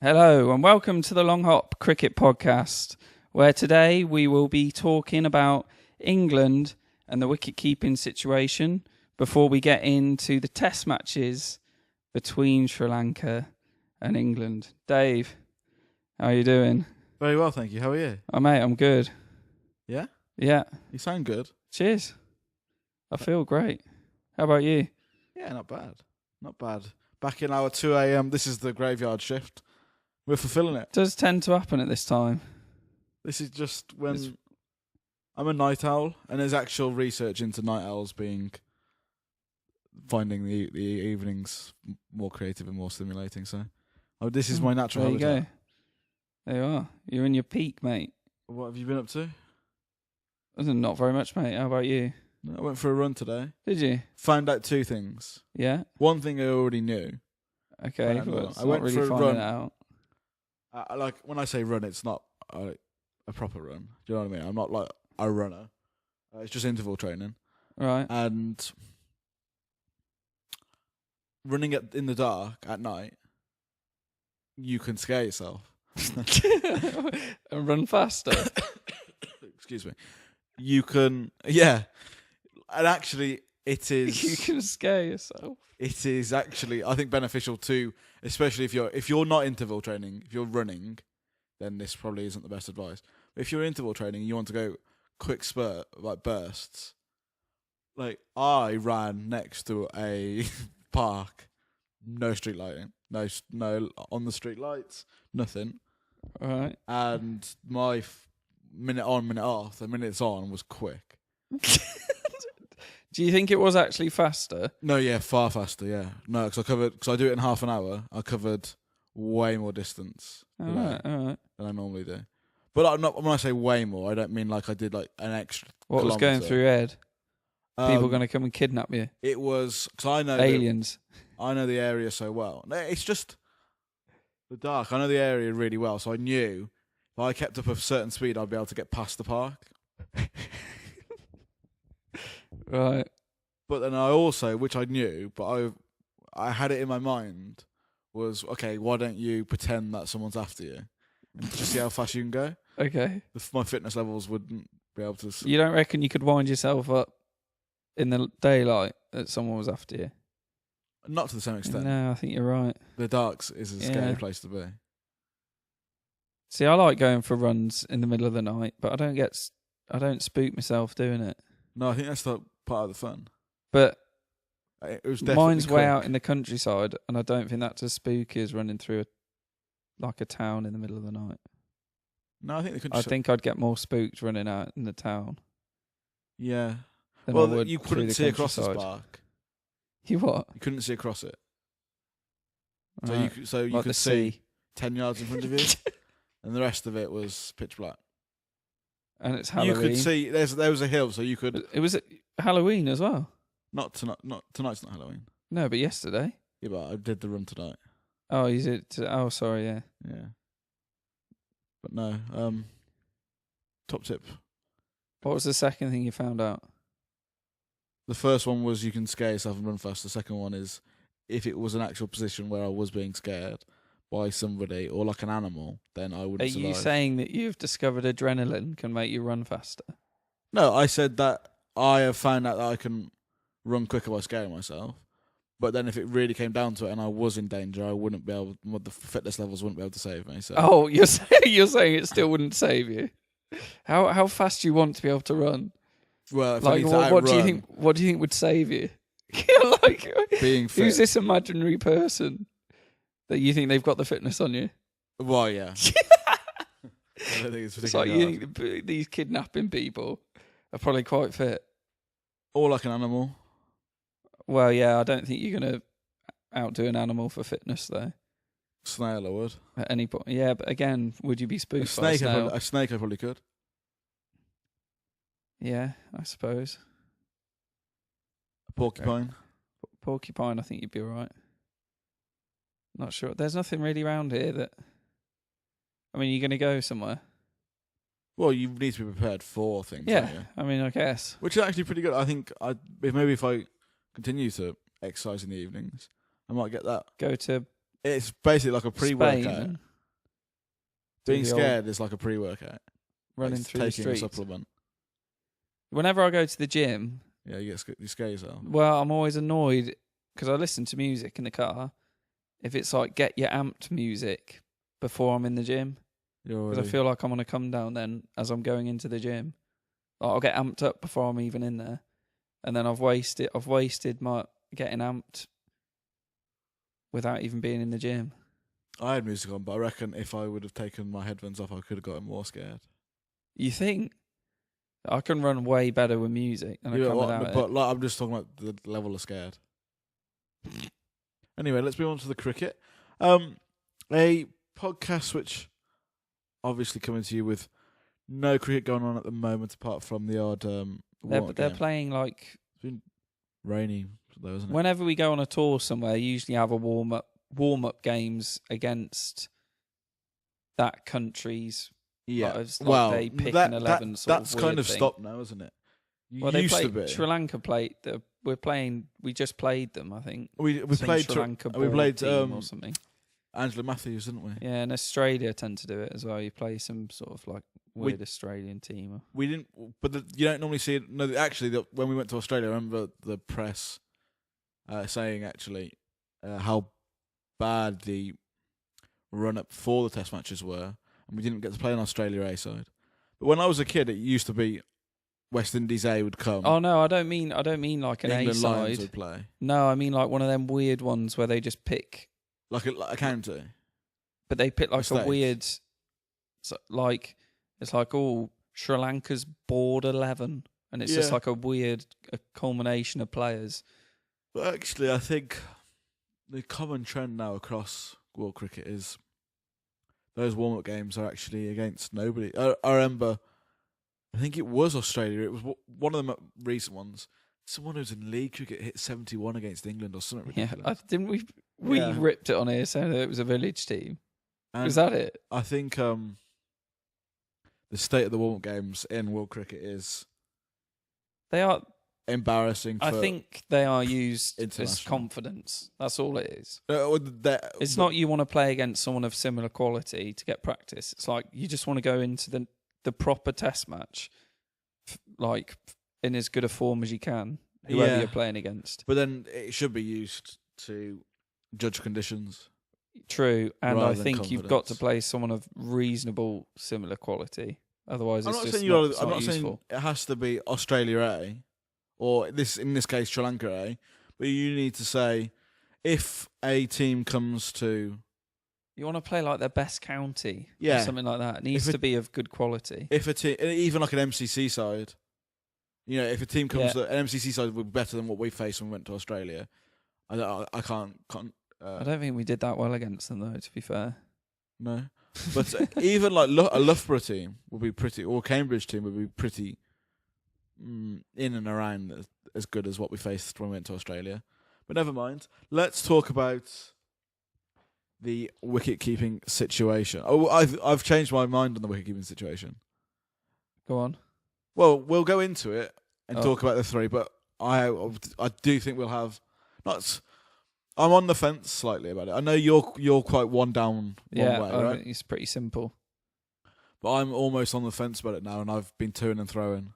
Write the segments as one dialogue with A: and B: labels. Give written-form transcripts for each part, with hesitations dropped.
A: Hello and welcome to the Long Hop Cricket Podcast, where today we will be talking about England and the wicket-keeping situation before we get into the test matches between Sri Lanka and England. Dave, how are you doing?
B: Very well, thank you. How are you?
A: Oh, mate, I'm good.
B: Yeah?
A: Yeah.
B: You sound good.
A: Cheers. I feel great. How about you?
B: Yeah, not bad. Not bad. Back in our 2 a.m., this is the graveyard shift. We're fulfilling it.
A: It does tend to happen at this time.
B: This is just when I'm a night owl, and there's actual research into night owls finding the evenings more creative and more stimulating. So, this is my natural habitat.
A: There you go. There you are. You're in your peak, mate.
B: What have you been up to?
A: Not very much, mate. How about you?
B: I went for a run today.
A: Did you?
B: Found out two things.
A: Yeah.
B: One thing I already knew.
A: Okay.
B: I went
A: really
B: for a
A: finding
B: run.
A: it out.
B: Like when I say run, it's not a proper run. Do you know what I mean? I'm not like a runner. It's just interval training.
A: Right.
B: And running in the dark at night, you can scare yourself.
A: And run faster.
B: Excuse me. You can, yeah. And actually, it is.
A: You can scare yourself.
B: It is actually, I think, beneficial too, especially if you're not interval training. If you're running, then this probably isn't the best advice. But if you're interval training, you want to go quick spurt, like bursts. Like I ran next to a park, no street lighting, no on the street lights, nothing.
A: Right.
B: And my minute on, minute off, the minutes on was quick.
A: Do you think it was actually faster?
B: No, yeah, far faster, yeah. No, because I do it in half an hour. I covered way more distance
A: All right.
B: than I normally do. But when I say way more, I don't mean like I did like an extra.
A: What was going through your head? People going to come and kidnap you?
B: It was because I know
A: aliens.
B: I know the area so well. It's just the dark. I know the area really well, so I knew if I kept up a certain speed, I'd be able to get past the park.
A: Right.
B: But then I also, which I knew, but I had it in my mind, was, okay, why don't you pretend that someone's after you and just see how fast you can go?
A: Okay.
B: My fitness levels wouldn't be able to.
A: You don't reckon you could wind yourself up in the daylight that someone was after you?
B: Not to the same extent.
A: No, I think you're right.
B: The darks is a scary place to be.
A: See, I like going for runs in the middle of the night, but I don't spook myself doing it.
B: No, I think that's the part of the fun.
A: But
B: it was definitely
A: mine's
B: quick.
A: way out in the countryside, and I don't think that's as spooky as running through a town in the middle of the night.
B: No, I think the
A: I
B: countryside.
A: think I'd get more spooked running out in the town.
B: Yeah.
A: Than
B: Well,
A: I would
B: you
A: through
B: couldn't
A: the
B: see across this
A: countryside.
B: park.
A: You what?
B: You couldn't see across it. So
A: Right.
B: you
A: Like
B: could
A: the
B: see
A: sea.
B: 10 yards in front of you, and the rest of it was pitch black.
A: And it's Halloween.
B: You could see there was a hill, so you could.
A: It was Halloween as well.
B: Not tonight. Not tonight's not Halloween.
A: No, but yesterday.
B: Yeah, but I did the run tonight.
A: Oh, you did. Oh, sorry. Yeah.
B: Yeah. But no. Top tip.
A: What was the second thing you found out?
B: The first one was you can scare yourself and run fast. The second one is if it was an actual position where I was being scared by somebody or like an animal, then I wouldn't
A: Are
B: survive.
A: you saying that you've discovered adrenaline can make you run faster?
B: No, I said that I have found out that I can run quicker by scaring myself. But then if it really came down to it and I was in danger, I wouldn't be able. The fitness levels wouldn't be able to save me. So.
A: Oh, you're saying it still wouldn't save you? How fast do you want to be able to run?
B: Well, if I
A: Like,
B: need to
A: what do you
B: outrun,
A: think? What do you think would save you? Like,
B: being fit.
A: who's this imaginary person that you think they've got the fitness on you?
B: Well, yeah. I don't think it's
A: It's like
B: particularly
A: you
B: hard.
A: think these kidnapping people are probably quite fit.
B: Or like an animal.
A: Well, yeah, I don't think you're going to outdo an animal for fitness, though.
B: Snail I would.
A: At any point. Yeah, but again, would you be
B: A
A: spooked by a
B: snake,
A: snail?
B: a snake I probably could.
A: Yeah, I suppose.
B: A porcupine.
A: Porcupine, I think you'd be all right. Not sure. There's nothing really around here that... I mean, you're going to go somewhere.
B: Well, you need to be prepared for things.
A: Yeah,
B: don't you?
A: I mean, I guess.
B: Which is actually pretty good. I think if I continue to exercise in the evenings, I might get that.
A: Go to
B: It's basically like a pre-workout.
A: Spain.
B: Being
A: the old
B: scared is like a pre-workout.
A: running
B: Like
A: through the
B: taking a
A: streets.
B: supplement.
A: Whenever I go to the gym,
B: Yeah, you scare yourself.
A: well, I'm always annoyed because I listen to music in the car. If it's like get your amped music before I'm in the gym, because I feel like I'm on a come down then as I'm going into the gym. Like, I'll get amped up before I'm even in there, and then I've wasted my getting amped without even being in the gym.
B: I had music on, but I reckon if I would have taken my headphones off, I could have gotten more scared.
A: You think? I can run way better with music than I can without it.
B: But like, I'm just talking about the level of scared. Anyway, let's move on to the cricket. A podcast which obviously coming to you with no cricket going on at the moment, apart from the odd.
A: They're playing like.
B: It's been rainy though, isn't it?
A: Whenever we go on a tour somewhere, usually have a warm up games against that country's.
B: Yeah,
A: they pick an 11.
B: That's kind of
A: thing.
B: stopped now, isn't it?
A: They
B: used to
A: played
B: be.
A: Sri Lanka played. We just played them. I think
B: we played
A: Sri Lanka.
B: we played
A: team or something.
B: Angela Matthews, didn't we?
A: Yeah, and Australia tend to do it as well. You play some sort of like weird Australian team.
B: We didn't, but you don't normally see it. No, actually, when we went to Australia, I remember the press saying actually how bad the run up for the Test matches were, and we didn't get to play an Australia A side. But when I was a kid, it used to be West Indies A would come.
A: Oh no, I don't mean like an
B: England
A: A side.
B: Lions would play.
A: No, I mean like one of them weird ones where they just pick
B: like a county.
A: But they pick like
B: Mistakes.
A: a weird, like it's like Sri Lanka's board 11, and it's just like a culmination of players.
B: But actually, I think the common trend now across world cricket is those warm-up games are actually against nobody. I remember, I think it was Australia. It was one of the recent ones. Someone who's in league cricket hit 71 against England or something ridiculous.
A: Yeah, didn't we? We ripped it on here saying that it was a village team.
B: And
A: is that it?
B: I think the state of the warm-up games in world cricket is
A: they are
B: embarrassing.
A: I think they are used as confidence. That's all it is. It's not you want to play against someone of similar quality to get practice. It's like you just want to go into the proper Test match, like in as good a form as you can, whoever you're playing against.
B: But then it should be used to judge conditions.
A: True, and I think
B: confidence.
A: You've got to play someone of reasonable, similar quality. Otherwise,
B: I'm not saying it has to be Australia A, or in this case Sri Lanka A. But you need to say if a team comes to,
A: you want to play like their best county,
B: or
A: something like that. It needs to be of good quality.
B: If a team, even like an MCC side, if a team comes to an MCC side would be better than what we faced when we went to Australia. I can't.
A: I don't think we did that well against them, though. To be fair,
B: no. But even like a Loughborough team would be pretty, or a Cambridge team would be pretty in and around as good as what we faced when we went to Australia. But never mind. Let's talk about the wicket-keeping situation. Oh, I've changed my mind on the wicket-keeping situation.
A: Go on.
B: Well, we'll go into it and talk about the three, but I do think we'll have not. I'm on the fence slightly about it. I know you're quite one down one way, right?
A: It's pretty simple.
B: But I'm almost on the fence about it now, and I've been toing and throwing.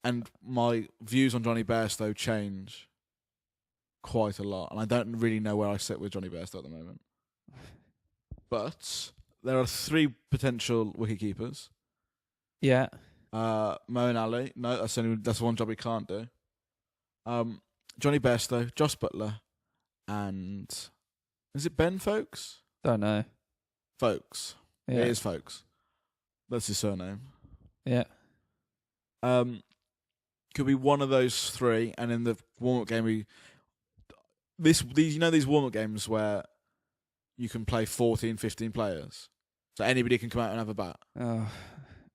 B: And my views on Johnny Bairstow change quite a lot, and I don't really know where I sit with Johnny Bairstow at the moment. But there are three potential wicketkeepers.
A: Yeah.
B: Mo and Ali. No, that's one job he can't do. Johnny Bairstow, Joss Butler, and is it Ben Folkes?
A: Don't know.
B: Folkes.
A: Yeah.
B: It is Folkes. That's his surname.
A: Yeah.
B: Could be one of those three, and in the warm-up game, these warm-up games where you can play 14, 15 players, so anybody can come out and have a bat.
A: Oh,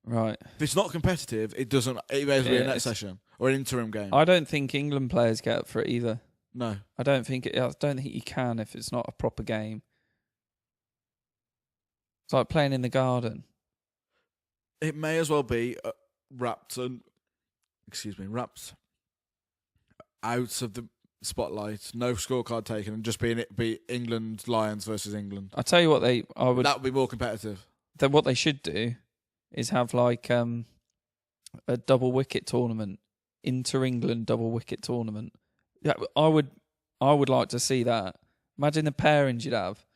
A: right.
B: If it's not competitive, it doesn't. It may as well be a net session or an interim game.
A: I don't think England players get up for it either.
B: No,
A: I don't think you can if it's not a proper game. It's like playing in the garden.
B: It may as well be wrapped out of the spotlight, no scorecard taken, and just be England Lions versus England.
A: I tell you what, that would
B: be more competitive.
A: what they should do is have like a double wicket tournament, inter-England double wicket tournament. Yeah, I would like to see that. Imagine the pairings you'd have.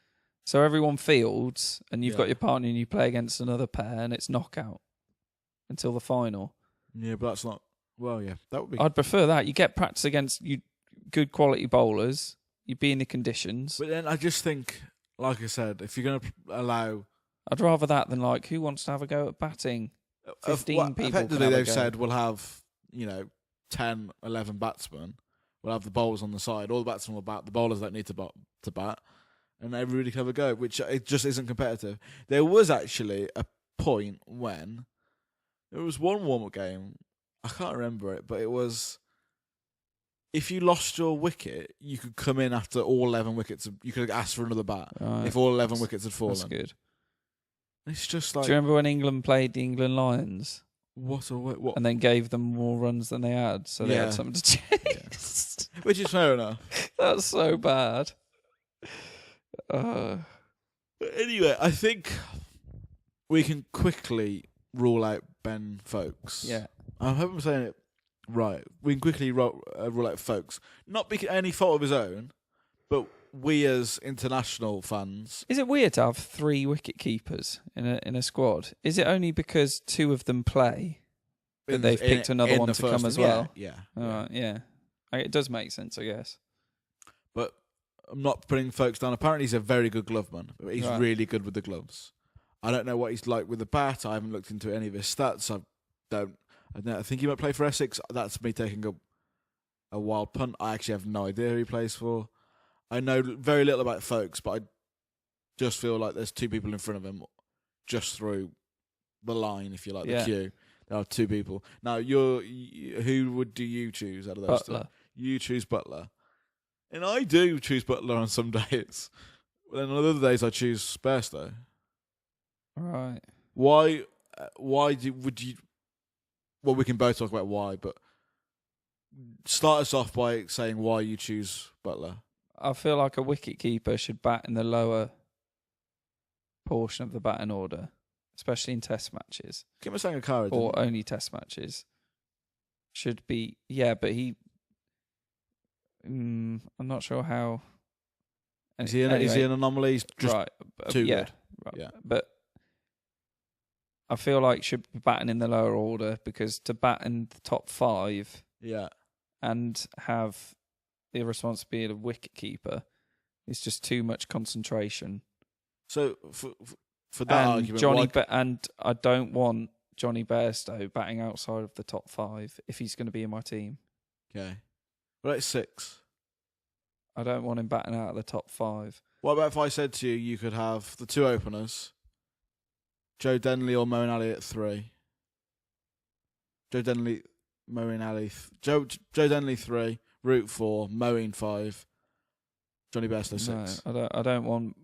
A: So everyone fields, and you've got your partner, and you play against another pair, and it's knockout until the final.
B: Yeah, but that's not. Well, yeah, that would be.
A: I'd prefer that. You get practice against good quality bowlers. You'd be in the conditions.
B: But then I just think, like I said, if you're going to allow,
A: I'd rather that than like who wants to have a go at batting. 15 people.
B: Effectively, they've said we'll have 10, 11 batsmen. We'll have the bowlers on the side. All the batsmen will bat. The bowlers don't need to bat, and everybody can have a go. Which it just isn't competitive. There was actually a point when there was one warm-up game. I can't remember it, but it was if you lost your wicket, you could come in after all 11 wickets. You could ask for another bat if all 11 wickets had fallen.
A: That's good.
B: It's just like.
A: Do you remember when England played the England Lions?
B: What?
A: And then gave them more runs than they had, so they had something to chase.
B: Yeah. Which is fair enough.
A: That's so bad.
B: But anyway, I think we can quickly rule out Ben Folkes.
A: Yeah.
B: I hope I'm saying it right. We can quickly rule out Folkes. Not because any fault of his own, but we as international fans.
A: Is it weird to have 3 wicket keepers in a squad? Is it only because 2 of them play that they've picked another one to come as well?
B: Yeah.
A: All right, yeah. It does make sense, I guess.
B: But I'm not putting Folkes down. Apparently he's a very good gloveman. He's really good with the gloves. I don't know what he's like with the bat. I haven't looked into any of his stats. I think he might play for Essex. That's me taking a wild punt. I actually have no idea who he plays for. I know very little about Folkes, but I just feel like there's 2 people in front of him just through the line, if you like, the queue. There are 2 people. Now, who do you choose out of those
A: Butler.
B: 2? You choose Butler. And I do choose Butler on some days. But then on other days I choose Bairstow.
A: Right.
B: Why would you... Well, we can both talk about why, but start us off by saying why you choose Butler.
A: I feel like a wicket keeper should bat in the lower portion of the batting order, especially in test matches.
B: Kim Sangakara,
A: or only test matches. Should be, but he... I'm not sure how...
B: Is he an anomaly? He's just too good.
A: Right. Yeah. But I feel like should be batting in the lower order, because to bat in the top 5 and have the responsibility of wicket keeper is just too much concentration.
B: So for that argument,
A: and I don't want Johnny Bairstow batting outside of the top 5 if he's going to be in my team.
B: Okay. Well, that's 6.
A: I don't want him batting out of the top 5.
B: What about if I said to you, you could have the 2 openers, Joe Denley or Moeen Ali at 3? Joe Denley, Moeen Ali, Joe Denley 3, Root 4, Moeen 5, Johnny Bairstow 6.
A: No, I don't want.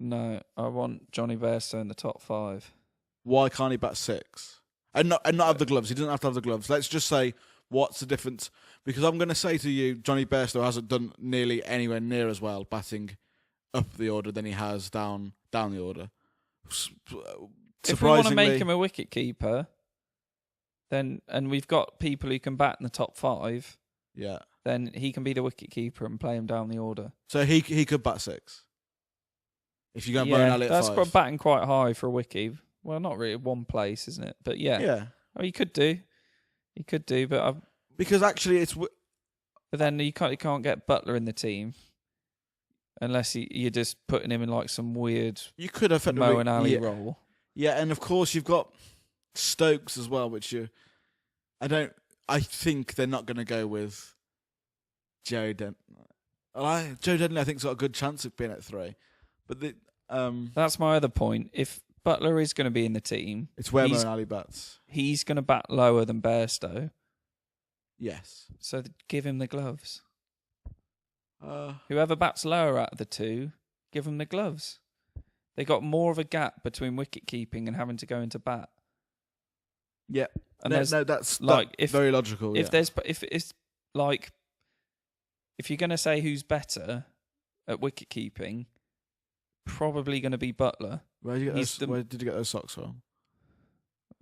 A: No, I want Johnny Bairstow in the top 5.
B: Why can't he bat 6? And not have the gloves. He doesn't have to have the gloves. Let's just say, what's the difference? Because I'm going to say to you, Johnny Bairstow hasn't done nearly anywhere near as well batting up the order than he has down the order.
A: If we want to make him a wicket keeper, then and we've got people who can bat in the top 5, then he can be the wicket keeper and play him down the order.
B: So he could bat 6. If you go Moeen Ali at 5.
A: That's batting quite high for a wicket. Well, not really one place, isn't it? But yeah. Oh, he could do. But
B: because actually it's.
A: But then you can't get Butler in the team unless you're just putting him in like some weird.
B: You could have
A: Moeen Ali role.
B: Yeah, and of course you've got Stokes as well, which I think they're not going to go with Joe Denley. Joe Denley, I think, has got a good chance of being at 3. But
A: that's my other point. If Butler is going to be in the team,
B: it's where Moeen Ali bats.
A: He's going to bat lower than Bairstow.
B: Yes.
A: So give him the gloves. Whoever bats lower out of the 2, give him the gloves. They got more of a gap between wicket keeping and having to go into bat.
B: Yeah,
A: and
B: that's very logical.
A: If it's like, if you're going to say who's better at wicket keeping, probably going to be Butler.
B: Where did you get those socks from?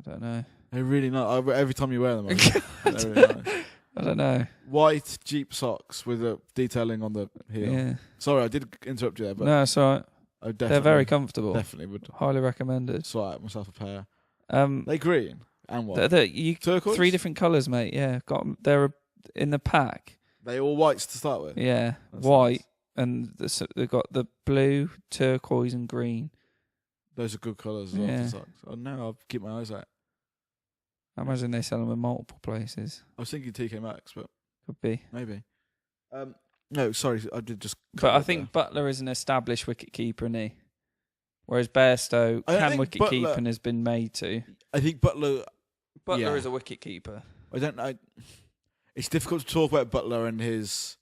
A: I don't know.
B: They're really nice. Every time you wear them, they're really nice.
A: I don't know.
B: White Jeep socks with a detailing on the heel.
A: Yeah.
B: Sorry, I did interrupt you there, but
A: No, it's all right. They're very comfortable.
B: Definitely would.
A: Highly recommended.
B: Sort out myself a pair.
A: They're
B: green and white. Turquoise?
A: 3 different colours, mate. Yeah, they're in the pack.
B: They all whites to start with.
A: Yeah,
B: That's
A: white,
B: nice.
A: and they've got the blue, turquoise, and green.
B: Those are good colours as well for socks. Oh no, I'll keep my eyes out.
A: I imagine they sell them in multiple places.
B: I was thinking TK Maxx, but
A: Could be.
B: maybe. No, sorry, I did just.
A: But I think Butler is an established wicket keeper, isn't he? Whereas Bairstow can wicket keep and has been made to.
B: I think Butler
A: is a wicket keeper.
B: I don't know. It's difficult to talk about Butler and his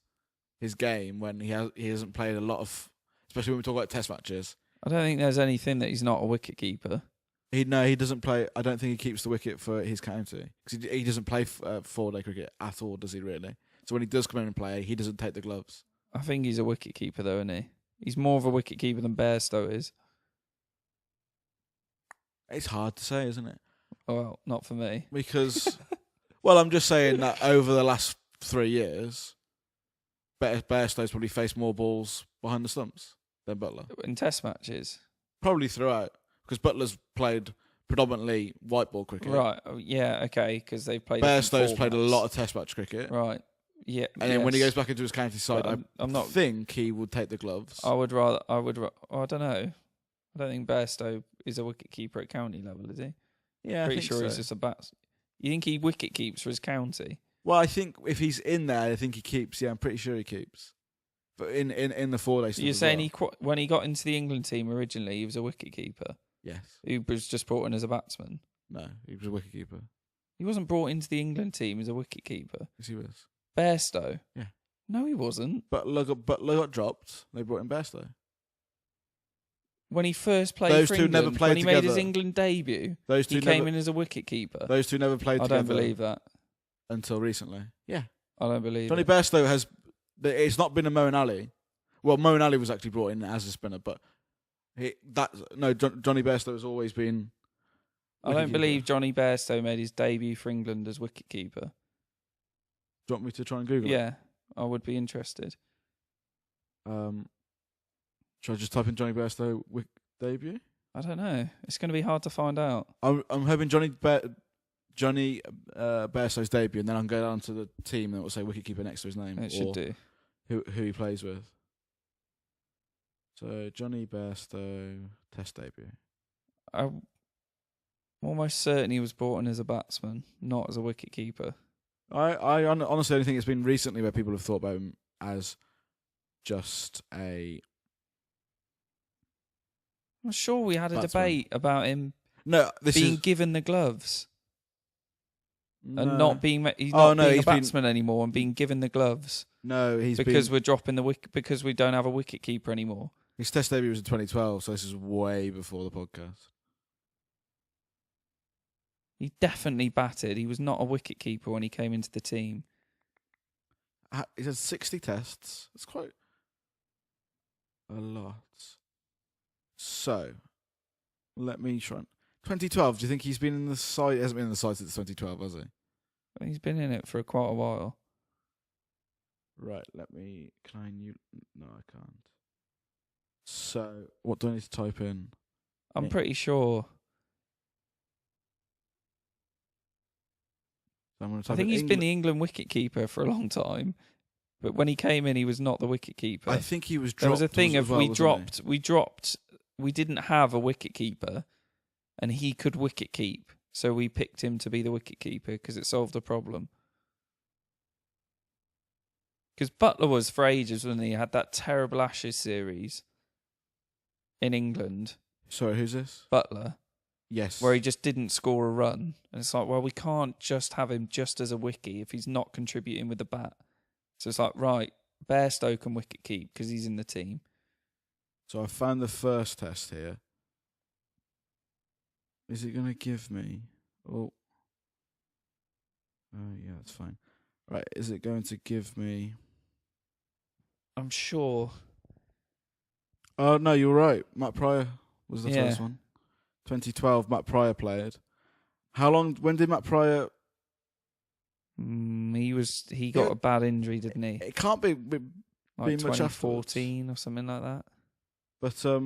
B: game when he hasn't played a lot of, especially when we talk about Test matches.
A: I don't think there's anything that he's not a wicket keeper.
B: He doesn't play. I don't think he keeps the wicket for his county because he doesn't play 4-day cricket at all, does he? Really? So when he does come in and play, he doesn't take the gloves.
A: I think he's a wicket keeper, though, isn't he? He's more of a wicket keeper than Bairstow is.
B: It's hard to say, isn't it?
A: Well, not for me.
B: Because, well, I'm just saying that over the last 3 years, Bairstow's probably faced more balls behind the stumps than Butler
A: In Test matches.
B: Probably throughout. Because Butler's played predominantly white ball cricket.
A: Right. Oh, yeah. Okay. Because they've played.
B: Bairstow's played a lot of Test match cricket.
A: Right. Yeah.
B: And then when he goes back into his county side,
A: I'm not
B: think he would take the gloves.
A: I would rather. I don't know. I don't think Bairstow is a wicket keeper at county level, is he?
B: Yeah,
A: Pretty
B: I think
A: sure
B: so.
A: he's just a bat. You think he wicket keeps for his county?
B: Well, I think if he's in there, I think he keeps. Yeah, I'm pretty sure he keeps. But in the 4-day stuff.
A: You're saying when he got into the England team originally, he was a wicket keeper?
B: Yes.
A: He was just brought in as a batsman?
B: No, he was a wicket keeper.
A: He wasn't brought into the England team as a wicket keeper.
B: Yes, he was.
A: Bairstow?
B: Yeah.
A: No, he wasn't.
B: Butler got dropped. They brought in Bairstow.
A: When he first played
B: Those
A: for
B: two
A: England,
B: never played
A: when he
B: together.
A: made his England debut, he came in as a wicket keeper.
B: Those two never played together.
A: I don't believe that.
B: Until recently. Yeah.
A: I don't believe
B: Johnny
A: it.
B: Bairstow has... It's not been a Moeen Ali. Well, Moeen Ali was actually brought in as a spinner, but Johnny Bairstow has always been...
A: I don't believe Johnny Bairstow made his debut for England as wicket keeper.
B: Do you want me to try and Google it?
A: Yeah, I would be interested.
B: Should I just type in Johnny Bairstow debut?
A: I don't know. It's going to be hard to find out.
B: I'm hoping Johnny Bairstow's debut, and then I'll go down to the team and it will say wicketkeeper next to his name.
A: It should do.
B: Who he plays with. So Johnny Bairstow Test debut.
A: I'm almost certain he was brought in as a batsman, not as a wicket keeper.
B: I honestly only think it's been recently where people have thought about him as just a...
A: I'm sure we had a debate about him being given the gloves and not being he's not being a batsman anymore and being given the gloves.
B: No,
A: we're dropping the wicket because we don't have a wicket keeper anymore.
B: His Test debut was in 2012, so this is way before the podcast.
A: He definitely batted. He was not a wicket keeper when he came into the team.
B: He's had 60 tests. It's quite a lot. So, let me try. 2012, do you think he's been in the side? He hasn't been in the side since 2012, has he?
A: He's been in it for quite a while.
B: Right, no, I can't. So, what do I need to type in?
A: I'm pretty sure. I think he's been the England wicket-keeper for a long time. But when he came in, he was not the wicket-keeper.
B: I think he was dropped.
A: There was a thing of
B: we
A: didn't have a wicket-keeper, and he could wicket-keep. So we picked him to be the wicket-keeper because it solved the problem. Because Butler was for ages when he had that terrible Ashes series in England.
B: Sorry, who's this?
A: Butler.
B: Yes.
A: Where he just didn't score a run. And it's like, well, we can't just have him just as a wickie if he's not contributing with the bat. So it's like, right, Bairstow can wicket keep because he's in the team.
B: So I found the first test here. Is it going to give me... Oh, yeah, that's fine. Right, is it going to give me...
A: I'm sure.
B: Oh no, you're right. Matt Pryor was the
A: Yeah.
B: first one. 2012, Matt Pryor played. How long? When did Matt Pryor?
A: He got a bad injury, didn't he?
B: It can't be
A: Like
B: much
A: 2014 or something like that.
B: But I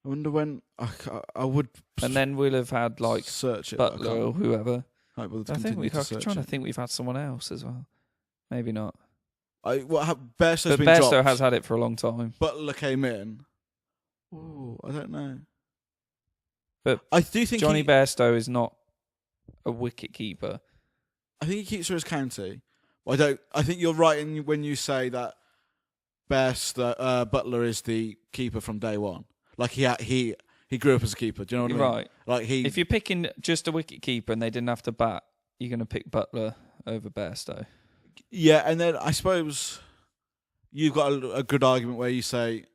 B: wonder when I would.
A: And then we'll have had like
B: search it,
A: Butler or whoever.
B: I
A: I'm trying to think we've had someone else as well. Maybe not.
B: Bairstow's been
A: Bairstow
B: dropped.
A: has had it for a long time.
B: Butler came in. Oh, I don't know.
A: But
B: I do think
A: Johnny Bairstow is not a wicket keeper.
B: I think he keeps for his county. I think you're right when you say that Butler is the keeper from day one. Like he grew up as a keeper. Do you know what I mean?
A: Right.
B: Like
A: if you're picking just a wicket keeper and they didn't have to bat, you're going to pick Butler over Bairstow.
B: Yeah, and then I suppose you've got a good argument where you say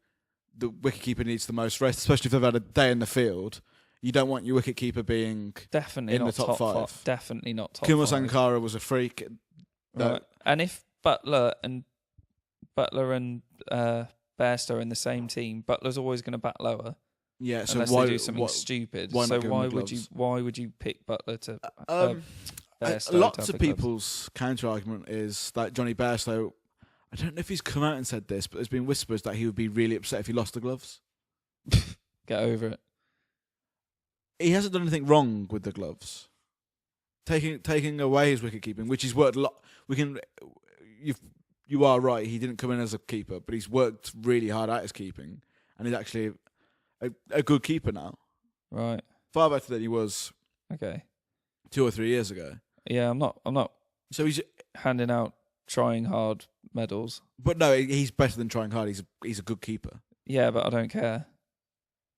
B: the wicketkeeper needs the most rest, especially if they've had a day in the field. You don't want your wicketkeeper being
A: definitely
B: in
A: not
B: the top five.
A: Definitely not top
B: Kumar
A: 5.
B: Sankara was a freak.
A: Right. And if Butler and Bairstow are in the same team, Butler's always going to bat lower.
B: Yeah, so
A: unless they do something stupid. So why would you pick Butler to Bairstow?
B: Lots of people's counter argument is that Johnny Bairstow, I don't know if he's come out and said this, but there's been whispers that he would be really upset if he lost the gloves.
A: Get over it.
B: He hasn't done anything wrong with the gloves. Taking away his wicket keeping, which he's worked a lot. You are right. He didn't come in as a keeper, but he's worked really hard at his keeping, and he's actually a good keeper now.
A: Right.
B: Far better than he was.
A: Okay.
B: 2 or 3 years ago.
A: Yeah, I'm not.
B: So he's
A: handing out trying hard medals.
B: But no, he's better than trying hard. He's a good keeper.
A: Yeah, but I don't care.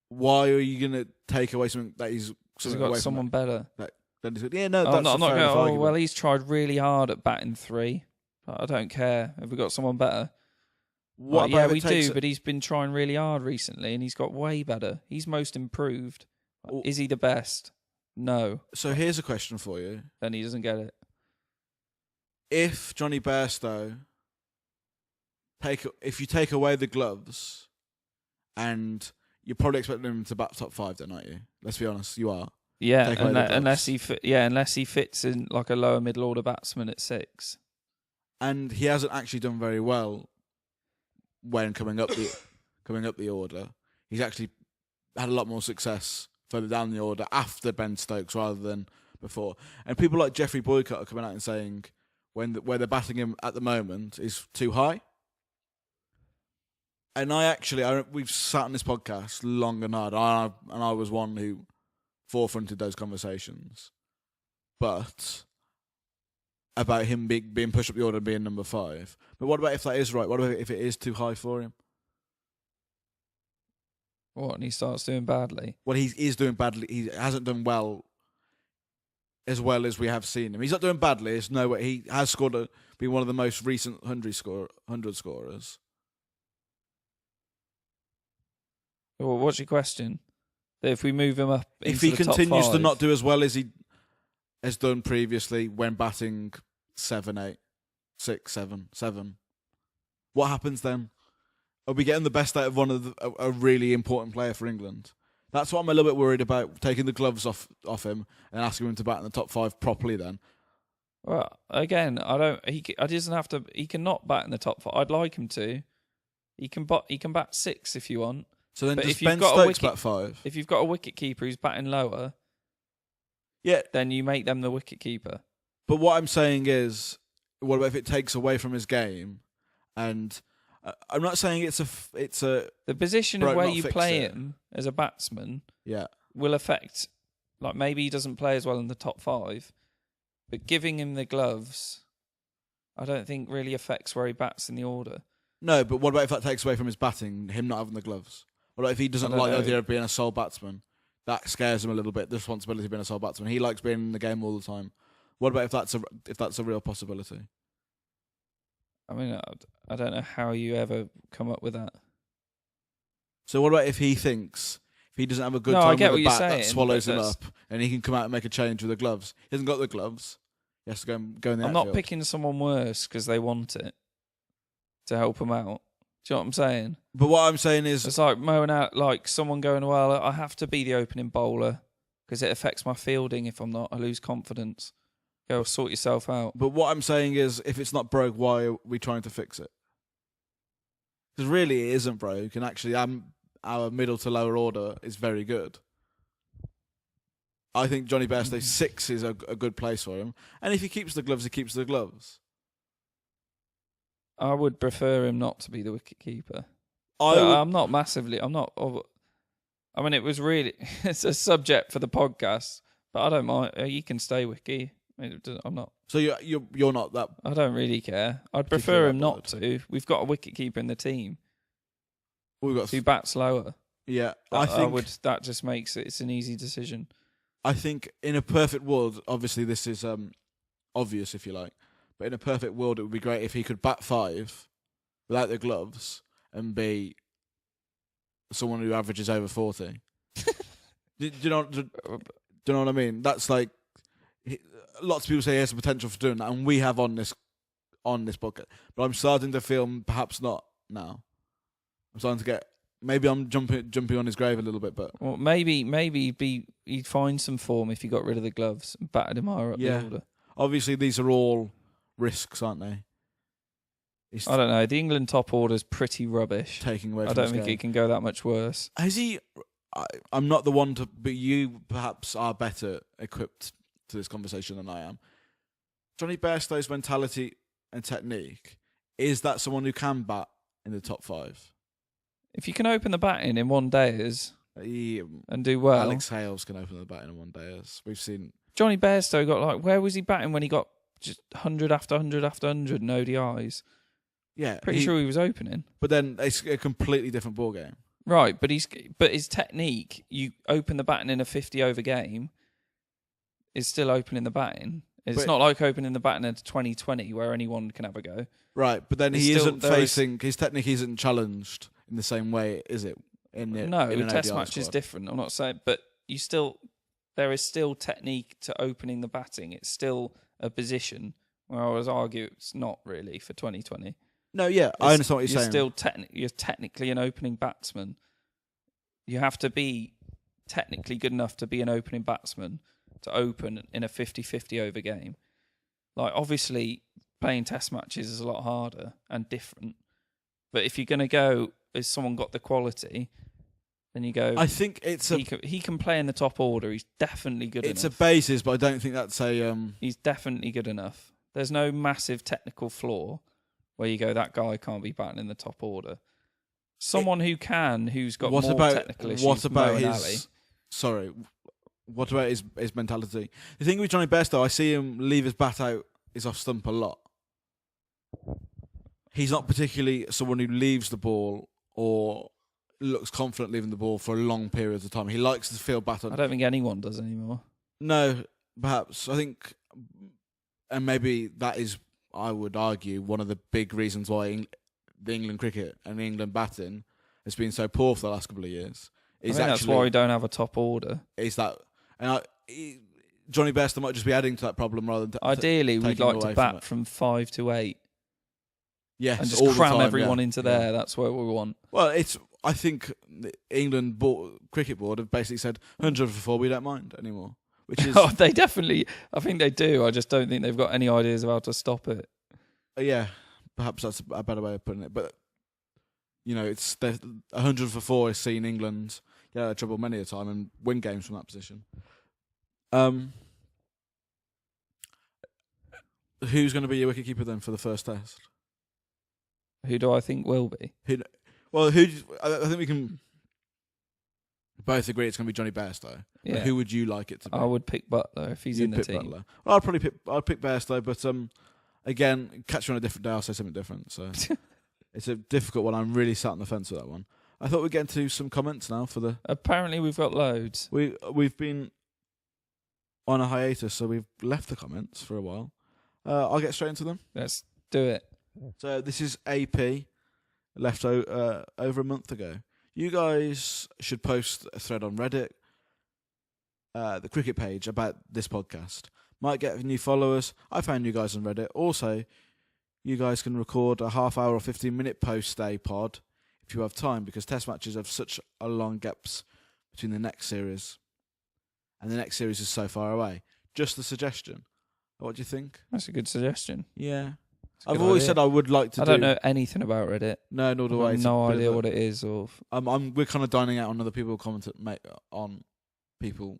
B: Why are you going to take away something that he's
A: got someone better?
B: Yeah, no, that's
A: I'm not
B: going.
A: Oh, well, he's tried really hard at batting 3. I don't care. Have we got someone better?
B: What?
A: Yeah, we do. But he's been trying really hard recently, and he's got way better. He's most improved. Is he the best? No.
B: So here's a question for you.
A: Then he doesn't get it.
B: If Johnny Bairstow if you take away the gloves, and you're probably expecting him to bat top 5, then, aren't you? Let's be honest, you are.
A: Yeah, unless he fits in like a lower middle order batsman at 6.
B: And he hasn't actually done very well when coming up the order. He's actually had a lot more success further down the order after Ben Stokes rather than before. And people like Jeffrey Boycott are coming out and saying where they're batting him at the moment is too high. And we've sat on this podcast long and hard, and I was one who forefronted those conversations. But about him being pushed up the order and being number 5. But what about if that is right? What about if it is too high for him?
A: What, and he starts doing badly?
B: Well, he is doing badly. He hasn't done well as we have seen him. He's not doing badly. It's no way. He has been one of the most recent 100 scorers.
A: Well, what's your question? That if we move him up into
B: if he
A: the
B: continues
A: top 5,
B: to not do as well as he has done previously when batting 7, 8, 6, 7, what happens then? Are we getting the best out of a really important player for England? That's what I'm a little bit worried about, taking the gloves off him and asking him to bat in the top 5 properly then.
A: Well, again, he doesn't have to. He cannot bat in the top 5. I'd like him to. He can bat 6 if you want.
B: So then, does Ben Stokes bat 5?
A: If you've got a wicket keeper who's batting lower,
B: yeah,
A: then you make them the wicket keeper.
B: But what I'm saying is, what about if it takes away from his game? And I'm not saying it's a
A: the position of where you play him as a batsman.
B: Yeah,
A: will affect. Like maybe he doesn't play as well in the top 5, but giving him the gloves, I don't think really affects where he bats in the order.
B: No, but what about if that takes away from his batting, him not having the gloves? What about if he doesn't like the idea of being a sole batsman? That scares him a little bit, the responsibility of being a sole batsman. He likes being in the game all the time. What about if that's a real possibility?
A: I mean, I don't know how you ever come up with that.
B: So what about if he thinks, if he doesn't have a good time with the bat that swallows him up, and he can come out and make a change with the gloves? He hasn't got the gloves. He has to go in the outfield.
A: I'm not picking someone worse because they want it to help him out. Do you know what I'm saying?
B: But what I'm saying is,
A: It's like mowing out, like someone going, well, I have to be the opening bowler because it affects my fielding. If I'm not, I lose confidence. Go sort yourself out.
B: but what I'm saying is, if it's not broke, why are we trying to fix it? Because really, it isn't broke, and actually, our middle to lower order is very good. I think Johnny Bairstow 6 is a good place for him, and if he keeps the gloves, he keeps the gloves.
A: I would prefer him not to be the wicket keeper.
B: I'm
A: not massively. I'm not. I mean, it was really. It's a subject for the podcast, but I don't mind. You can stay wicket. I'm not.
B: So you're not that.
A: I don't really care. I'd prefer him not to. We've got a wicket keeper in the team.
B: We've got
A: who bats lower.
B: Yeah,
A: I think that just makes it's an easy decision.
B: I think in a perfect world, obviously this is obvious if you like, but in a perfect world, it would be great if he could bat 5 without the gloves and be someone who averages over 40. do you know what I mean? That's like lots of people say he has the potential for doing that, and we have on this podcast. But I'm starting to feel perhaps not now. I'm starting to get. Maybe I'm jumping on his grave a little bit, but
A: well, maybe he'd find some form if he got rid of the gloves and batted him higher up the order.
B: Obviously, these are all risks, aren't they?
A: I don't know. The England top order's pretty rubbish.
B: Taking away.
A: I don't think it can go that much worse.
B: Has he? I'm not the one to, but you perhaps are better equipped to this conversation than I am. Johnny Bairstow's mentality and technique, is that someone who can bat in the top 5?
A: If you can open the batting in one days and do well.
B: Alex Hales can open the batting in one day, as we've seen.
A: Johnny Bairstow got where was he batting when he got just 100 after 100 after 100 in ODIs?
B: Yeah.
A: Pretty sure he was opening.
B: But then it's a completely different ballgame.
A: Right, but his technique, you open the batting in a 50 over game, is still opening the batting. It's not like opening the batting in 2020 where anyone can have a go.
B: Right, but then his technique isn't challenged in the same way, is it?
A: The test match is different. I'm not saying, but there is still technique to opening the batting. It's still a position where I would argue it's not really for 2020.
B: No, yeah, I understand what you're saying.
A: You're technically an opening batsman. You have to be technically good enough to be an opening batsman to open in a 50-50 over game. Like, obviously, playing test matches is a lot harder and different. But if you're going to go, has someone got the quality, then you go...
B: I think
A: he can play in the top order. He's definitely good enough.
B: It's a basis, but I don't think that's a...
A: He's definitely good enough. There's no massive technical flaw where you go, that guy can't be batting in the top order. Someone who's got more technical issues.
B: What about his... Sorry... What about his mentality? The thing with Johnny Bairstow, I see him leave his bat out is off stump a lot. He's not particularly someone who leaves the ball or looks confident leaving the ball for long periods of time. He likes to field bat on.
A: I don't think anyone does anymore.
B: No, perhaps. I think, and maybe that is, I would argue, one of the big reasons why the England cricket and England batting has been so poor for the last couple of years.
A: I think that's why we don't have a top order.
B: Is that... And Johnny Bairstow might just be adding to that problem rather than...
A: Ideally, we'd like to bat from 5 to 8.
B: Yes,
A: and just cram everyone into there. That's what we want.
B: Well, I think the England Cricket Board have basically said 100 for 4, we don't mind anymore. Which is...
A: they definitely... I think they do. I just don't think they've got any ideas of how to stop it.
B: Yeah, perhaps that's a better way of putting it. But, it's 100 for 4 has seen England... get out of trouble many a time and win games from that position. Who's going to be your wicketkeeper then for the first test?
A: Who do I think will be?
B: I think we can both agree it's going to be Johnny Bairstow.
A: Yeah.
B: Who would you like it to be?
A: I would pick Butler if he's in the team.
B: Butler. Well, I'd pick Bairstow, but again, catch you on a different day, I'll say something different. So it's a difficult one. I'm really sat on the fence with that one. I thought we'd get into some comments now for the...
A: Apparently we've got loads.
B: We've been on a hiatus, so we've left the comments for a while. I'll get straight into them.
A: Let's do it.
B: So this is AP, left over a month ago. You guys should post a thread on Reddit, the cricket page, about this podcast. Might get new followers. I found you guys on Reddit. Also, you guys can record a half hour or 15-minute post-day pod if you have time, because test matches have such a long gaps between the next series. And the next series is so far away. Just a suggestion. What do you think?
A: That's a good suggestion.
B: Yeah.
A: It's a
B: I've
A: good
B: always
A: idea.
B: said I would like to
A: I don't know anything about Reddit.
B: No, nor do I.
A: I've
B: It's
A: no
B: a bit
A: idea
B: of a-
A: what it is. Or
B: we're kind of dining out on other people on people.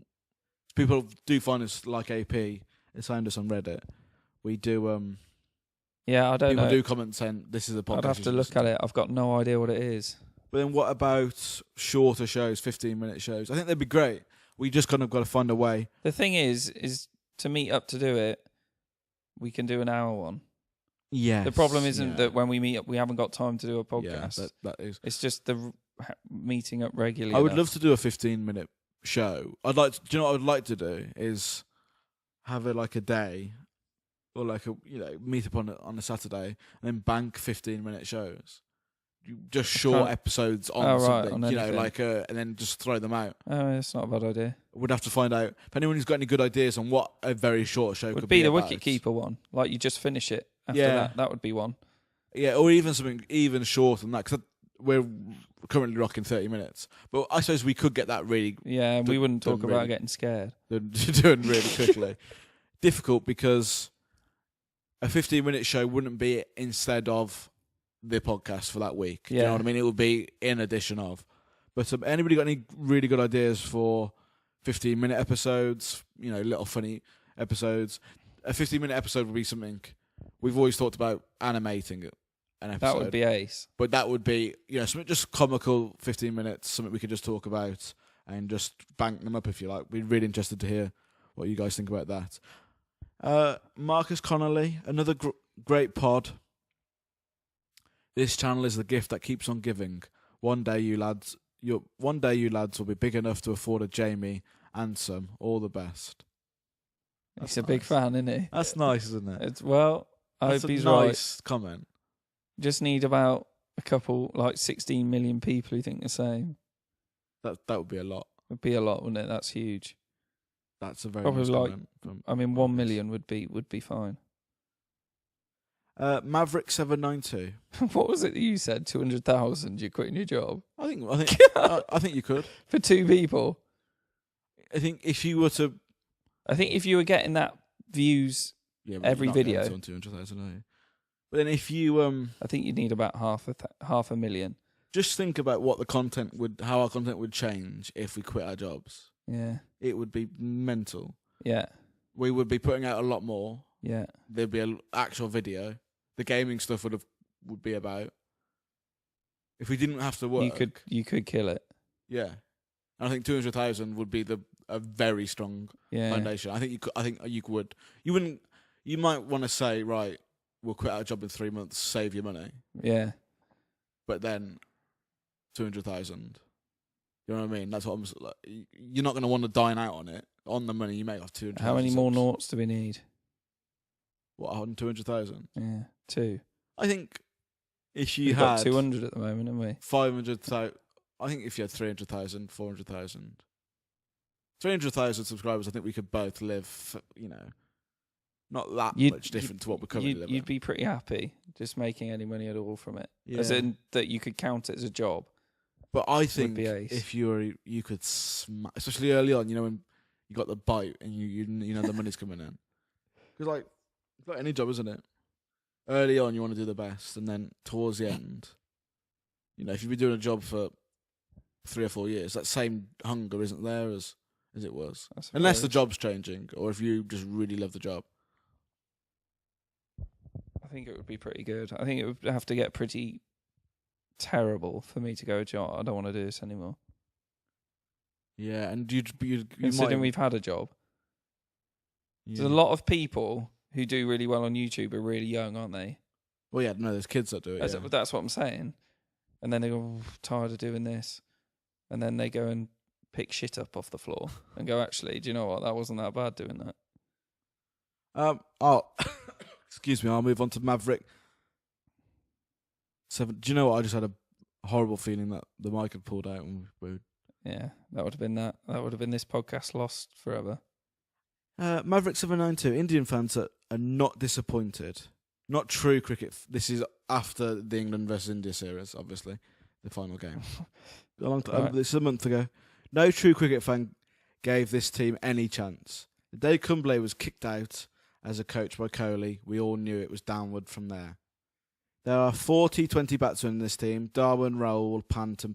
B: People do find us like AP. They find us on Reddit. We do.
A: yeah, I don't
B: People
A: know.
B: do comment saying this is a podcast.
A: I'd have to look at it. I've got no idea what it is.
B: But then what about shorter shows, 15-minute shows? I think they'd be great. We just kind of got to find a way.
A: The thing is to meet up to do it, we can do an hour one.
B: Yeah.
A: The problem isn't that when we meet up, we haven't got time to do a podcast.
B: Yeah, that is.
A: It's just the meeting up regularly.
B: I would love to do a 15-minute show. Do you know what I would like to do is have a day, or meet up on a Saturday and then bank 15-minute shows. Just short episodes on something,
A: on anything.
B: and then just throw them out.
A: Oh, it's not a bad idea.
B: We'd have to find out if anyone who's got any good ideas on what a very short show could be
A: the
B: about.
A: Wicket Keeper one. Like you just finish it after
B: Yeah.
A: that would be one.
B: Yeah, or even something even shorter than that, because we're currently rocking 30 minutes. But I suppose we could get that really
A: Yeah, we wouldn't talk
B: done
A: about
B: really-
A: getting scared.
B: doing really quickly. Difficult because a 15-minute show wouldn't be instead of the podcast for that week. Do you know what I mean? It would be in addition of. But anybody got any really good ideas for 15-minute episodes? Little funny episodes. A 15-minute episode would be something we've always talked about, animating an episode.
A: That would be ace.
B: But that would be something just comical, 15 minutes, something we could just talk about and just bank them up if you like. We're really interested to hear what you guys think about that. Marcus Connolly, another great pod. This channel is the gift that keeps on giving. One day you lads will be big enough to afford a Jamie and some. All the best.
A: He's a big fan, isn't he?
B: That's nice, isn't it?
A: I
B: That's
A: hope
B: a
A: he's
B: nice
A: right.
B: comment.
A: Just need about a couple, 16 million people who think the same.
B: That would be a lot.
A: Would be a lot, wouldn't it? That's huge.
B: That's a very
A: Probably
B: nice
A: like-
B: comment.
A: 1 million would be fine.
B: Maverick 792.
A: What was it that you said? 200,000? You're quitting your job
B: I think I think you could.
A: for 2 people?
B: I think if you were to
A: I think if you were getting that views,
B: but
A: Every
B: you're not
A: video.
B: getting on 200,000, are you? But then if you
A: I think you'd need about half a million.
B: just think about what how our content would change if we quit our jobs.
A: Yeah,
B: It would be mental.
A: yeah,
B: We would be putting out a lot more.
A: yeah.
B: There'd be an actual video. The gaming stuff would be about. If we didn't have to work,
A: You could kill it.
B: yeah. And I think 200,000 would be a very strong
A: Yeah,
B: foundation. I think you could. I think you would. You wouldn't. You might want to say, right, we'll quit our job in 3 months, save your money.
A: yeah.
B: But then 200,000. You know what I mean? That's what I'm like. You're not going to want to dine out on it, on the money you make off 200,000.
A: How many more noughts do we need?
B: What, on 200,000?
A: Yeah, 2.
B: I think if you
A: We've got
B: had
A: 200 at the moment, haven't we?
B: 500,000, I think if you had 300,000, 400,000, 300,000 subscribers, I think we could both live, not that much different to what we're currently living.
A: You'd be pretty happy just making any money at all from it.
B: Yeah.
A: As in that you could count it as a job.
B: But I think
A: be ace.
B: if you could, especially early on, when you got the bite and you know the money's coming in, because it's like any job, isn't it? Early on, you want to do the best, and then towards the end, if you've been doing a job for 3 or 4 years, that same hunger isn't there as it was, unless the job's changing, or if you just really love the job.
A: I think it would be pretty good. I think it would have to get pretty terrible for me to go, I don't want to do this anymore.
B: Yeah, and you
A: Considering
B: might,
A: we've had a job.
B: yeah.
A: There's a lot of people who do really well on YouTube are really young, aren't they?
B: Well, yeah, no, there's kids that do it. Yeah.
A: That's what I'm saying. And then they go, tired of doing this. And then they go and pick shit up off the floor and go, actually, do you know what? That wasn't that bad doing that.
B: Excuse me, I'll move on to Maverick 7. Do you know what? I just had a horrible feeling that the mic had pulled out and we
A: Yeah, that would have been that. That would have been this podcast lost forever.
B: Maverick 792. Indian fans are not disappointed. Not true cricket. This is after the England versus India series, obviously, the final game.
A: Right.
B: This is a month ago. No true cricket fan gave this team any chance. The day Kumble was kicked out as a coach by Kohli, we all knew it was downward from there. There are 40-20 batsmen in this team. Darwin, Rahul, Pant and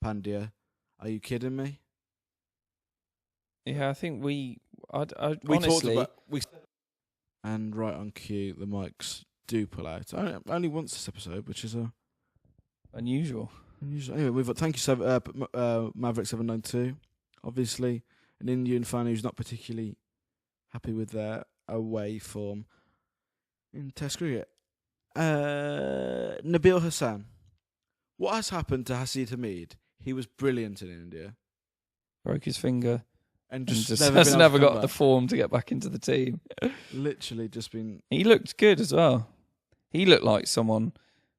B: Pandya. Are you kidding me?
A: Yeah, I think we
B: We
A: honestly,
B: talked about... And right on cue, the mics do pull out. Only once this episode, which is
A: unusual.
B: unusual. Anyway, thank you, Maverick792. Obviously, an Indian fan who's not particularly happy with their away form in Test cricket. Nabil Hassan. What has happened to Hasid Hamid? He was brilliant in India.
A: Broke his finger
B: And
A: and
B: just,
A: just
B: never,
A: has
B: been able
A: never
B: to come
A: got the
B: back.
A: form to get back into the team.
B: Literally just been...
A: He looked good as well. He looked like someone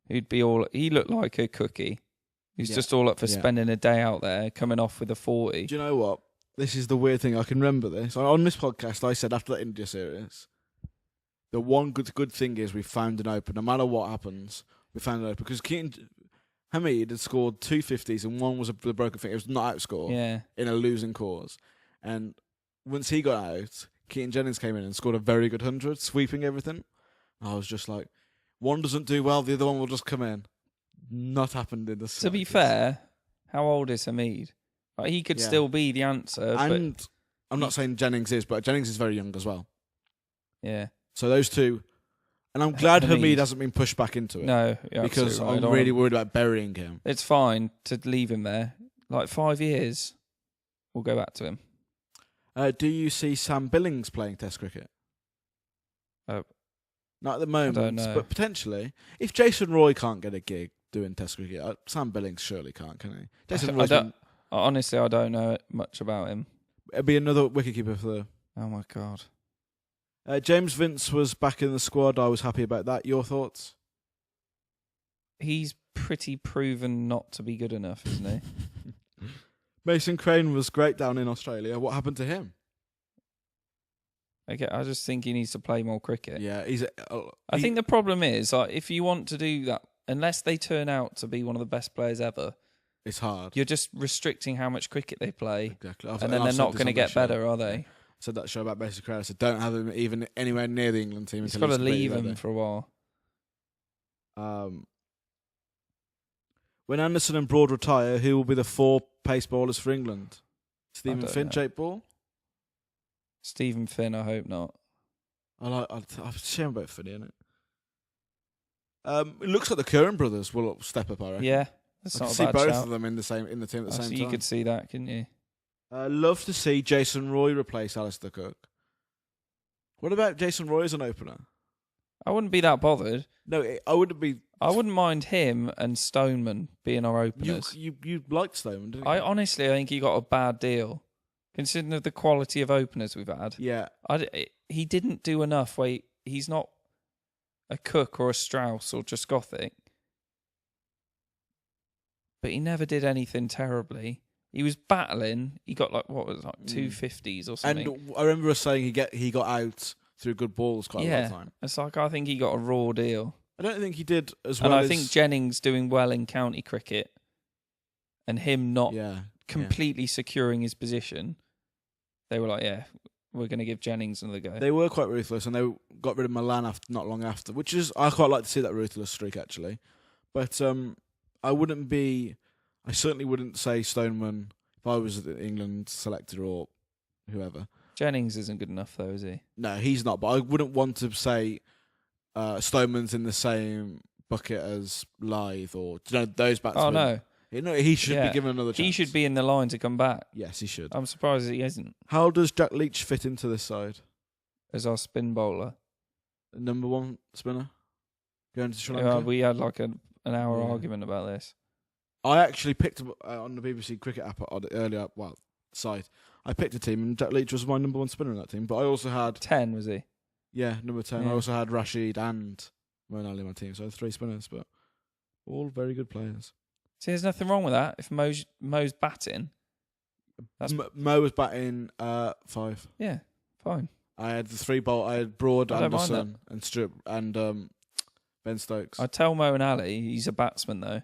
A: who'd be all... He looked like a cookie. He's just all up for spending a day out there, coming off with a 40.
B: Do you know what? This is the weird thing. I can remember this. On this podcast, I said after that India series, the one good thing is we found an open. No matter what happens, we found an open. Because Keaton Hamid had scored 2 50s and one was a broken finger. It was not outscored in a losing cause. And once he got out, Keaton Jennings came in and scored a very good 100, sweeping everything. I was just like, one doesn't do well, the other one will just come in. Not happened in the slightest.
A: To be fair, how old is Hamid? Like, he could still be the answer.
B: And
A: but
B: I'm not saying Jennings is, but Jennings is very young as well.
A: Yeah.
B: So those two, and I'm glad Hamid hasn't been pushed back into it.
A: No,
B: because
A: right.
B: I'm really worried about burying him.
A: It's fine to leave him there. Like 5 years, we'll go back to him.
B: Do you see Sam Billings playing Test cricket?
A: Oh.
B: Not at the moment,
A: I don't know.
B: but potentially. If Jason Roy can't get a gig doing Test cricket, Sam Billings surely can't, can he? Jason Roy's
A: honestly, I don't know much about him.
B: It'll be another wicketkeeper for the...
A: Oh my God.
B: James Vince was back in the squad. I was happy about that. Your thoughts?
A: He's pretty proven not to be good enough, isn't he?
B: Mason Crane was great down in Australia. What happened to him?
A: Okay, I just think he needs to play more cricket.
B: Yeah,
A: I think the problem is, like, if you want to do that, unless they turn out to be one of the best players ever,
B: it's hard.
A: You're just restricting how much cricket they play.
B: Exactly.
A: And then they're not going to get better, are they?
B: I said that show about Mason Crane. I said, don't have him even anywhere near the England team.
A: He's got to leave him for a while.
B: When Anderson and Broad retire, who will be the 4 pace bowlers for England? Stephen Finn, Jake Ball?
A: Stephen Finn, I hope not.
B: I'm ashamed about Finn, isn't it? It looks like the Curran brothers will step up, I reckon.
A: Yeah, that's not a bad
B: see both
A: shout.
B: of them in the team at the same time.
A: You could see that, couldn't you?
B: Love to see Jason Roy replace Alistair Cook. What about Jason Roy as an opener?
A: I wouldn't be that bothered.
B: No, I wouldn't be.
A: I wouldn't mind him and Stoneman being our openers.
B: You liked Stoneman, didn't you?
A: I think he got a bad deal, considering the quality of openers we've had.
B: Yeah.
A: He didn't do enough. He's not a Cook or a Strauss or Trescothic, but he never did anything terribly. He was battling. He got 250s or something.
B: And I remember us saying he got out through good balls quite a lot of time.
A: It's like, I think he got a raw deal.
B: I don't think he did as well.
A: And I think Jennings doing well in county cricket and him not completely securing his position, they were like, we're going to give Jennings another go.
B: They were quite ruthless, and they got rid of Milan not long after, which is, I quite like to see that ruthless streak, actually. But I certainly wouldn't say Stoneman if I was the England selector or whoever.
A: Jennings isn't good enough, though, is he?
B: No, he's not. But I wouldn't want to say Stoneman's in the same bucket as Lyth or those batsmen.
A: Oh, no.
B: He should be given another chance.
A: He should be in the line to come back.
B: Yes, he should.
A: I'm surprised he isn't.
B: How does Jack Leach fit into this side?
A: As our spin bowler.
B: Number 1 spinner? Going to Sri Lanka?
A: We had an hour argument about this.
B: I actually picked on the BBC Cricket app earlier, site. I picked a team, and Jack Leach was my number 1 spinner in that team. But I also had
A: 10, was he?
B: Yeah, number 10.
A: Yeah.
B: I also had Rashid and Moeen Ali in my team, so I had 3 spinners, but all very good players.
A: See, there's nothing wrong with that. If Mo's batting,
B: Mo was batting 5.
A: Yeah, fine.
B: I had the 3 bowl. I had Broad,
A: I don't mind
B: Anderson, and Stuart, and Ben Stokes.
A: I'd tell Mo and Ali he's a batsman, though.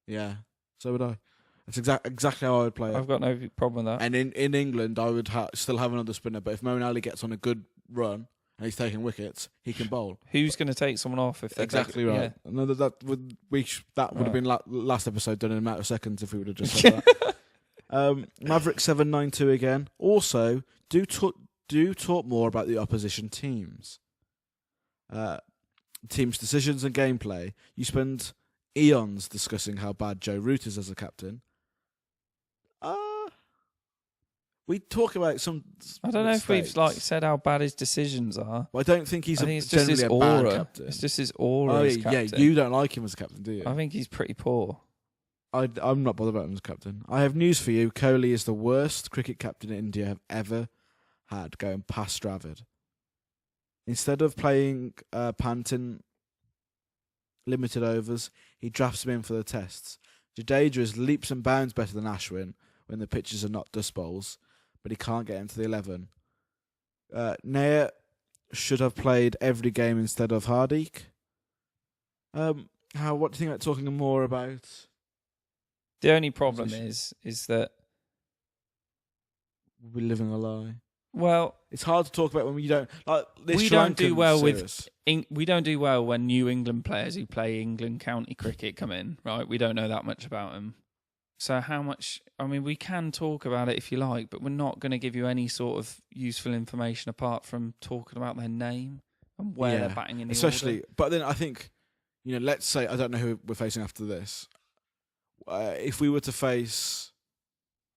B: Yeah, so would I. That's exactly how I would play it.
A: I've got no problem with that.
B: And in England, I would still have another spinner. But if Mo and Ali gets on a good run and he's taking wickets, he can bowl.
A: Who's going to take someone off if they
B: Exactly right.
A: Yeah.
B: No, that would have been last episode done in a matter of seconds if we would have just said that. Maverick 792 again. Also, do talk more about the opposition teams. Team's decisions and gameplay. You spend eons discussing how bad Joe Root is as a captain. We talk about some.
A: I don't know if
B: mistakes.
A: we've said how bad his decisions are.
B: I don't think he's
A: it's just
B: generally
A: his
B: a
A: aura.
B: bad captain.
A: It's just his aura
B: Oh
A: as
B: yeah,
A: captain.
B: you don't like him as a captain, do you?
A: I think he's pretty poor.
B: I'm not bothered about him as captain. I have news for you. Kohli is the worst cricket captain India have ever had, going past Dravid. Instead of playing Pantin limited overs, he drafts him in for the tests. Jadeja is leaps and bounds better than Ashwin when the pitches are not dust bowls, but he can't get into the 11. Nair should have played every game instead of Hardik. What do you think about talking more about?
A: The only problem is that
B: We're living a lie.
A: Well,
B: it's hard to talk about when you don't like this.
A: We
B: Sri
A: don't do
B: Lankan
A: well
B: series.
A: we don't do well when New England players who play England county cricket come in, right? We don't know that much about them. So how much? I mean, we can talk about it if you like, but we're not going to give you any sort of useful information apart from talking about their name and where they're batting in the
B: especially.
A: order.
B: But then I think, let's say I don't know who we're facing after this. If we were to face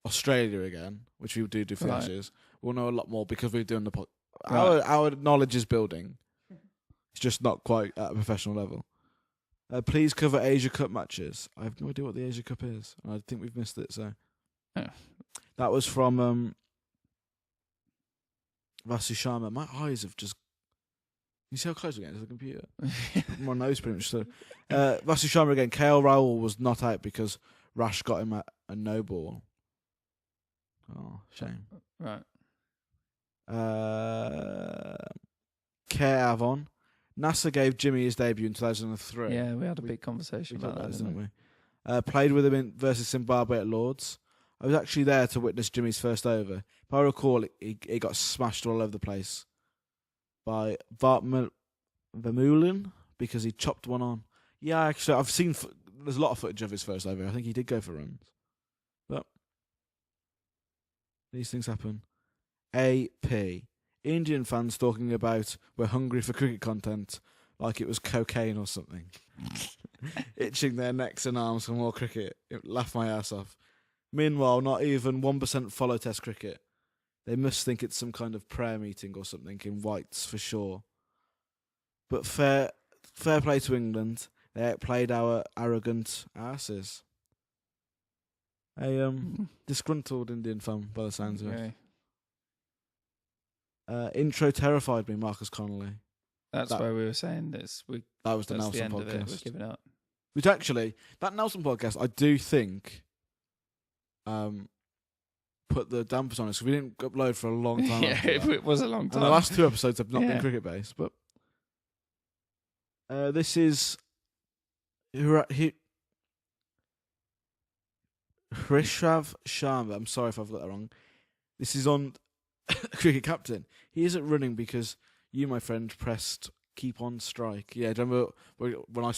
B: Australia again, which we do for Ashes, we'll know a lot more because we're doing the pod. Our knowledge is building. It's just not quite at a professional level. Please cover Asia Cup matches. I have no idea what the Asia Cup is. I think we've missed it. So that was from Vasu Sharma. My eyes have just. You see how close we're getting to the computer? My nose pretty much. So, Vasu Sharma again. KL Rahul was not out because Rash got him a no ball. Oh, shame.
A: Right.
B: Care Avon. NASA gave Jimmy his debut in 2003.
A: Yeah, we had a big conversation about that,
B: didn't we? Played with him versus Zimbabwe at Lords. I was actually there to witness Jimmy's first over. If I recall, he got smashed all over the place by Bart Vermeulen because he chopped one on. Yeah, actually, I've seen. There's a lot of footage of his first over. I think he did go for runs, but these things happen. AP. Indian fans talking about we're hungry for cricket content like it was cocaine or something. Itching their necks and arms for more cricket. It laughed my ass off. Meanwhile, not even 1% follow Test cricket. They must think it's some kind of prayer meeting or something in whites for sure. But fair play to England. They outplayed our arrogant asses. A disgruntled Indian fan by the sounds of it. Intro terrified me, Marcus Connolly.
A: That's where we were saying this.
B: That was the
A: that's
B: Nelson
A: the end
B: podcast.
A: Of it. We're giving up.
B: Which actually, that Nelson podcast, I do think, put the dampers on us because we didn't upload for a long time.
A: Yeah, it was a long time.
B: And the last two episodes have not been cricket based, but this is Hrishav Sharma. I'm sorry if I've got that wrong. This is on Cricket Captain. He isn't running because you, my friend, pressed keep on strike. Yeah, do you remember when I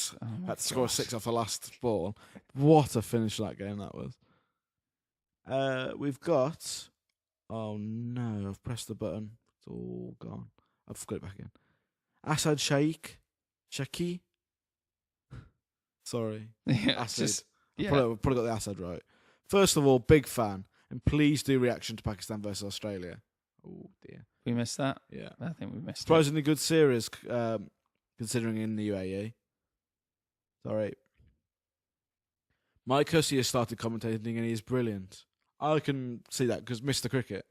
B: had to score a 6 off the last ball? What a finish that game that was. We've got... Oh no, I've pressed the button. It's all gone. I've got it back in. Asad Shaki. Sorry.
A: Yeah,
B: Asad. Probably got the Asad right. First of all, big fan. And please do reaction to Pakistan versus Australia. Oh dear.
A: We missed that?
B: Yeah.
A: I think we missed it.
B: Surprisingly good series, considering in the UAE. Sorry. Mike Hussey has started commentating and he is brilliant. I can see that because Mr. Cricket.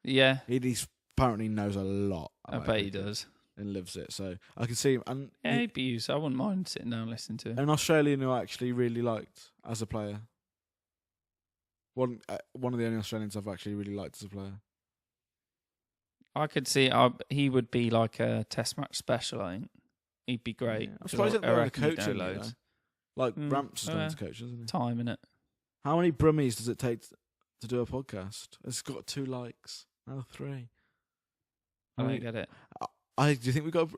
A: Yeah.
B: He apparently knows a lot.
A: I bet he does.
B: And lives it. So I can see him. And
A: yeah, he'd be used. I wouldn't mind sitting down and listening to him.
B: An Australian who I actually really liked as a player. One of the only Australians I've actually really liked as a player.
A: I could see he would be like a test match special, I think. He'd be great.
B: Yeah. I'm
A: 'cause
B: surprised
A: I
B: that they're
A: reckon he'd
B: coaching.
A: know
B: You know?
A: loads.
B: Like Ramps has done
A: yeah.
B: his coaching, hasn't he?
A: Time, innit?
B: How many Brummies does it take to do a podcast? It's got 2 likes. Now 3.
A: I don't get it.
B: Do you think we got?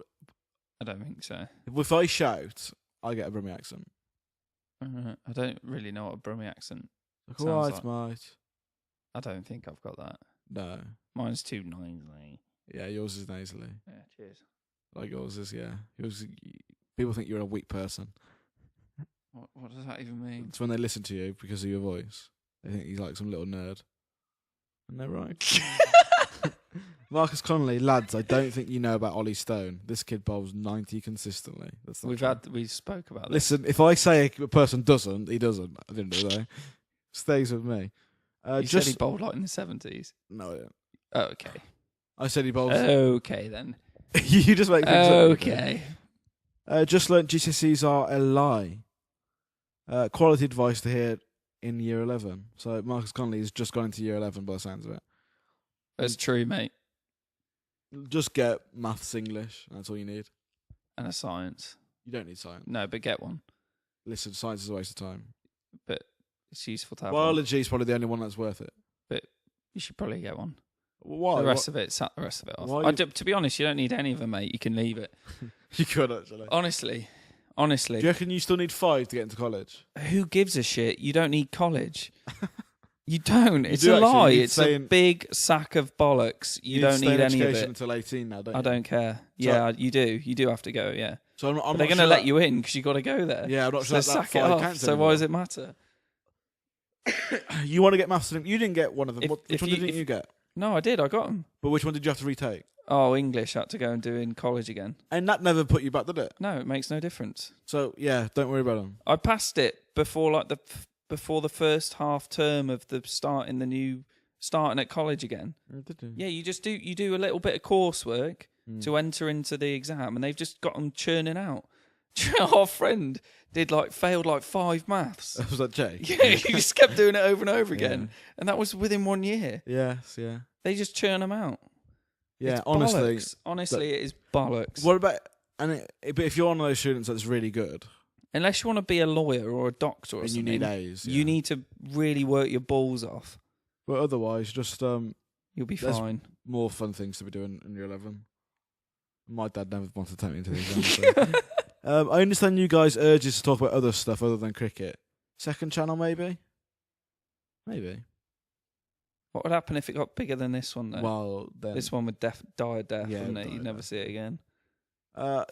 A: I don't think so.
B: If I shout, I get a Brummie accent.
A: I don't really know what a Brummie accent.
B: Like,
A: Sounds
B: all right,
A: like-
B: mate.
A: I don't think I've got that.
B: No.
A: Mine's too nasally.
B: Yeah, yours is nasally.
A: Yeah, cheers.
B: Like yours is, yeah. People think you're a weak person.
A: What does that even mean?
B: It's when they listen to you because of your voice. They think you're like some little nerd. And they're right. Marcus Connolly, lads, I don't think you know about Ollie Stone. This kid bowls 90 consistently. That's not true.
A: We spoke about this.
B: Listen, if I say a person doesn't, he doesn't. I didn't do that. Stays with me.
A: You said he bowled like in the 70s.
B: No, I didn't.
A: Oh, okay.
B: I said he bowls.
A: Okay then.
B: You just make things up.
A: Okay.
B: Just learnt GCSEs are a lie. Quality advice to hear in year 11. So Marcus Connolly has just gone into year 11 by the sounds of it.
A: That's true, mate.
B: Just get maths, English. That's all you need.
A: And a science.
B: You don't need science.
A: No, but get one.
B: Listen, science is a waste of time.
A: But it's useful to have one.
B: Biology is probably the only one that's worth it.
A: But you should probably get one.
B: Why?
A: The rest of it, sack the rest of it off.
B: Why
A: To be honest, you don't need any of them, mate. You can leave it.
B: You could actually.
A: Honestly.
B: Do you reckon you still need 5 to get into college?
A: Who gives a shit? You don't need college. You don't. It's
B: do
A: a
B: actually.
A: lie.
B: You
A: It's a big sack of bollocks. You don't need any of it.
B: Until 18 now, don't you?
A: I don't care. Yeah, you do. You do have to go, yeah.
B: So I'm
A: But they're going to let you in because you got to go there.
B: Yeah, I'm not
A: So
B: sure that
A: sack it
B: 5
A: off.
B: counts
A: So
B: anymore.
A: why does it matter?
B: You want to get maths? You didn't get one of them. Which one didn't you get?
A: No, I did. I got them.
B: But which one did you have to retake?
A: Oh, English. I had to go and do in college again.
B: And that never put you back, did it?
A: No, it makes no difference.
B: So yeah, don't worry about them.
A: I passed it before before the first half term of the starting at college again.
B: Did you?
A: Yeah, you do a little bit of coursework to enter into the exam, and they've just got them churning out. Our friend failed 5 maths.
B: Was that Jay?
A: Yeah, he just kept doing it over and over again, and that was within 1 year.
B: Yes, yeah.
A: They just churn them out.
B: Yeah,
A: It's
B: honestly.
A: bollocks. Honestly, it is bollocks.
B: What about but if you're one of those students that's really good
A: Unless you want to be a lawyer or a doctor or
B: and you
A: something,
B: need A's,
A: you need to really work your balls off.
B: but otherwise, just
A: You'll be
B: There's-
A: fine.
B: more fun things to be doing in year 11. My dad never wanted to take me into the exam. So. I understand you guys urges to talk about other stuff other than cricket. Second channel, maybe. Maybe.
A: What would happen if it got bigger than this one, though?
B: Well, then
A: This one would die a death,
B: Yeah,
A: wouldn't it?
B: die
A: You'd
B: a
A: never
B: death.
A: see it again.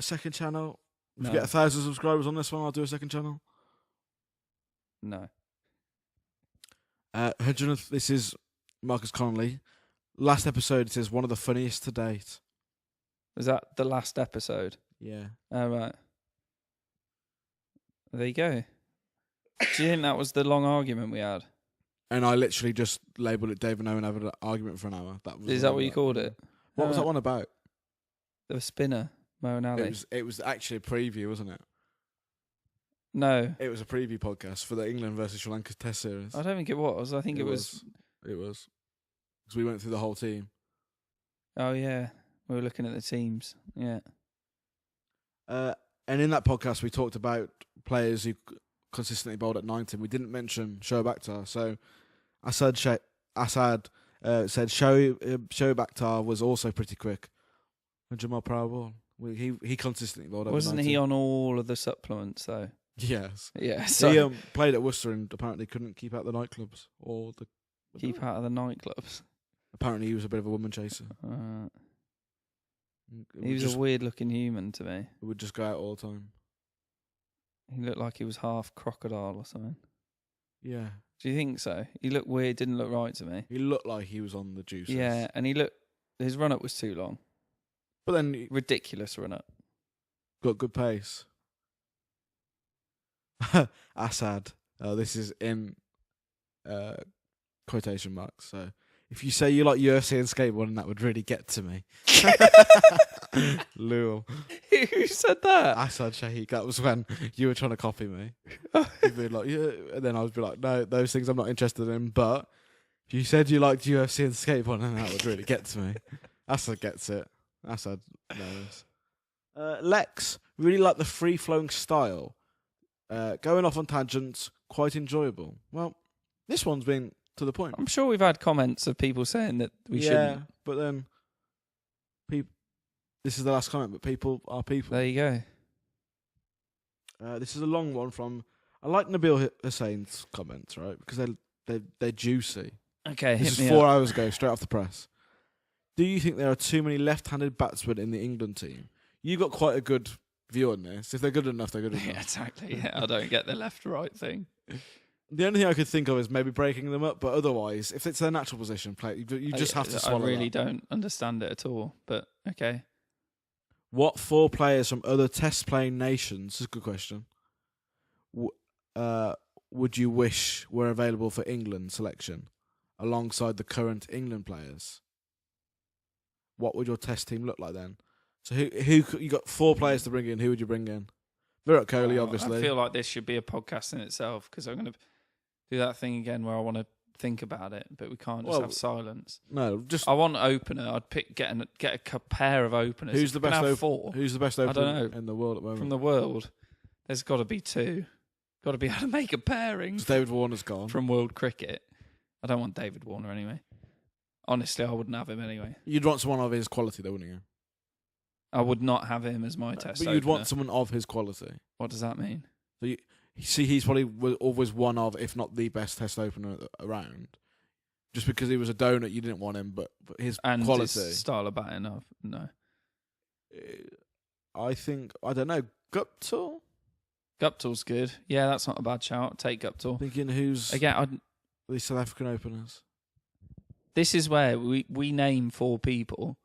B: Second channel. If
A: No.
B: we get 1,000 subscribers on this one, I'll do a second channel.
A: No.
B: 100th, this is Marcus Connolly. Last episode, it says one of the funniest to date.
A: Was that the last episode?
B: Yeah.
A: Oh, right. There you go. Do you think that was the long argument we had?
B: And I literally just labelled it Dave and Owen having an argument for an hour.
A: Is that what you called it?
B: What was that one about?
A: The spinner, Mo and Ali.
B: It was actually a preview, wasn't it?
A: No,
B: It was a preview podcast for the England versus Sri Lanka Test series.
A: I don't think it was. I think it was.
B: It was. Because we went through the whole team.
A: Oh, yeah. We were looking at the teams. Yeah.
B: And in that podcast, we talked about players who consistently bowled at 90. We didn't mention Shoaib Akhtar. So Asad said Shoaib Akhtar was also pretty quick. 100 mile per hour ball. He consistently bowled over
A: Wasn't
B: 90.
A: he on all of the supplements, though?
B: Yes.
A: Yeah. So
B: He played at Worcester and apparently couldn't keep out the nightclubs. Or the
A: keep out of the nightclubs.
B: Apparently he was a bit of a woman chaser.
A: He was a weird-looking human to me.
B: It would just go out all the time.
A: He looked like he was half crocodile or something.
B: Yeah.
A: Do you think so? He looked weird, didn't look right to me.
B: He looked like he was on the juices.
A: Yeah, and his run-up was too long.
B: But then he
A: Ridiculous run-up.
B: got good pace. Assad. This is in quotation marks. So if you say you like UFC and skateboarding, that would really get to me. Lul.
A: Who said that?
B: Assad Shaheed. That was when you were trying to copy me. You'd be like, yeah. And then I would be like, no, those things I'm not interested in. But if you said you liked UFC and skateboarding, that would really get to me. Assad gets it. Assad knows. Lex, really like the free-flowing style. Going off on tangents, quite enjoyable. Well, this one's been to the point.
A: I'm sure we've had comments of people saying that we shouldn't.
B: But then, this is the last comment, but people are people.
A: There you go.
B: This is a long one from... I like Nabil Hussein's comments, right? Because they're juicy.
A: Okay,
B: This is 4 hours ago, straight off the press. Do you think there are too many left-handed batsmen in the England team? You've got quite a good view on this. If they're good enough, they're good enough.
A: Yeah, exactly. Yeah, I don't get the left-right thing.
B: The only thing I could think of is maybe breaking them up, but otherwise, if it's their natural position, you just have to swallow
A: I really
B: that.
A: don't understand it at all, but okay.
B: What 4 players from other test-playing nations, this is a good question, would you wish were available for England selection alongside the current England players? What would your test team look like then? So who you got 4 players to bring in, who would you bring in? Virat Kohli, obviously.
A: I feel like this should be a podcast in itself because I'm going to do that thing again where I want to think about it, but we can't just have silence.
B: No, just...
A: I want an opener. I'd get a pair of openers.
B: Who's the best opener?
A: 4.
B: Who's the best opener in the world at the moment?
A: From the world, there's got to be 2. Got to be able to make a pairing.
B: So David Warner's gone.
A: From world cricket. I don't want David Warner anyway. Honestly, I wouldn't have him anyway.
B: You'd want someone of his quality, though, wouldn't you?
A: I would not have him as my test
B: But
A: opener.
B: you'd want someone of his quality.
A: What does that mean?
B: So he's probably always one of, if not the best test opener around. Just because he was a donut, you didn't want him, but his quality.
A: His style of batting, no.
B: I don't know, Guptill?
A: Guptill's good. Yeah, that's not a bad shout. Take Guptill.
B: Thinking who's...
A: Again,
B: the South African openers.
A: This is where we name 4 people,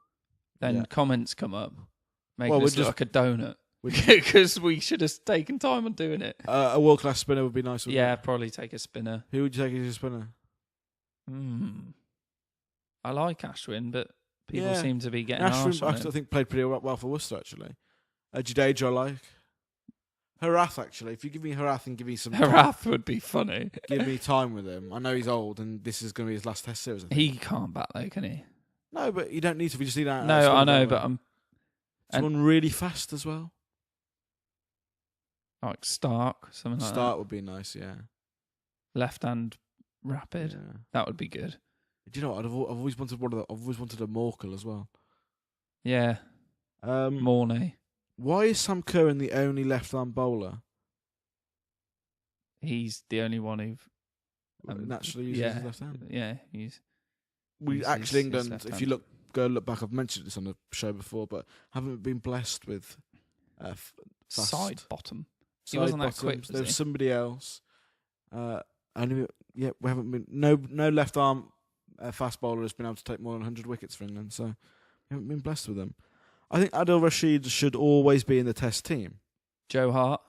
A: then comments come up, making us look like a donut. Because we should have taken time on doing it.
B: A world-class spinner would be nice.
A: Yeah, probably take a spinner.
B: Who would you take as your spinner?
A: I like Ashwin, but people seem to be getting
B: Ashwin,
A: on
B: I think, played pretty well for Worcester, actually. Jadeja I like. Harath, actually. If you give me Harath and give me some...
A: Harath would be funny.
B: Give me time with him. I know he's old and this is going to be his last test series.
A: He can't bat though, can he?
B: No, but you don't need to. We just need that.
A: No, I know, but
B: someone really fast as well.
A: Like Stark, something like that.
B: Stark would be nice, yeah.
A: Left hand rapid. Yeah. That would be good.
B: Do you know what? I've always wanted one of the. I've always wanted a Morkel as well.
A: Yeah. Mornay.
B: Why is Sam Curran the only left-arm bowler?
A: He's the only one who
B: naturally uses his left hand.
A: Yeah,
B: England. If you go look back, I've mentioned this on the show before, but haven't been blessed with
A: side bottom. He wasn't that quick.
B: There was somebody else. We haven't been no left arm fast bowler has been able to take more than 100 wickets for England, so we haven't been blessed with them. I think Adil Rashid should always be in the Test team.
A: Joe Hart.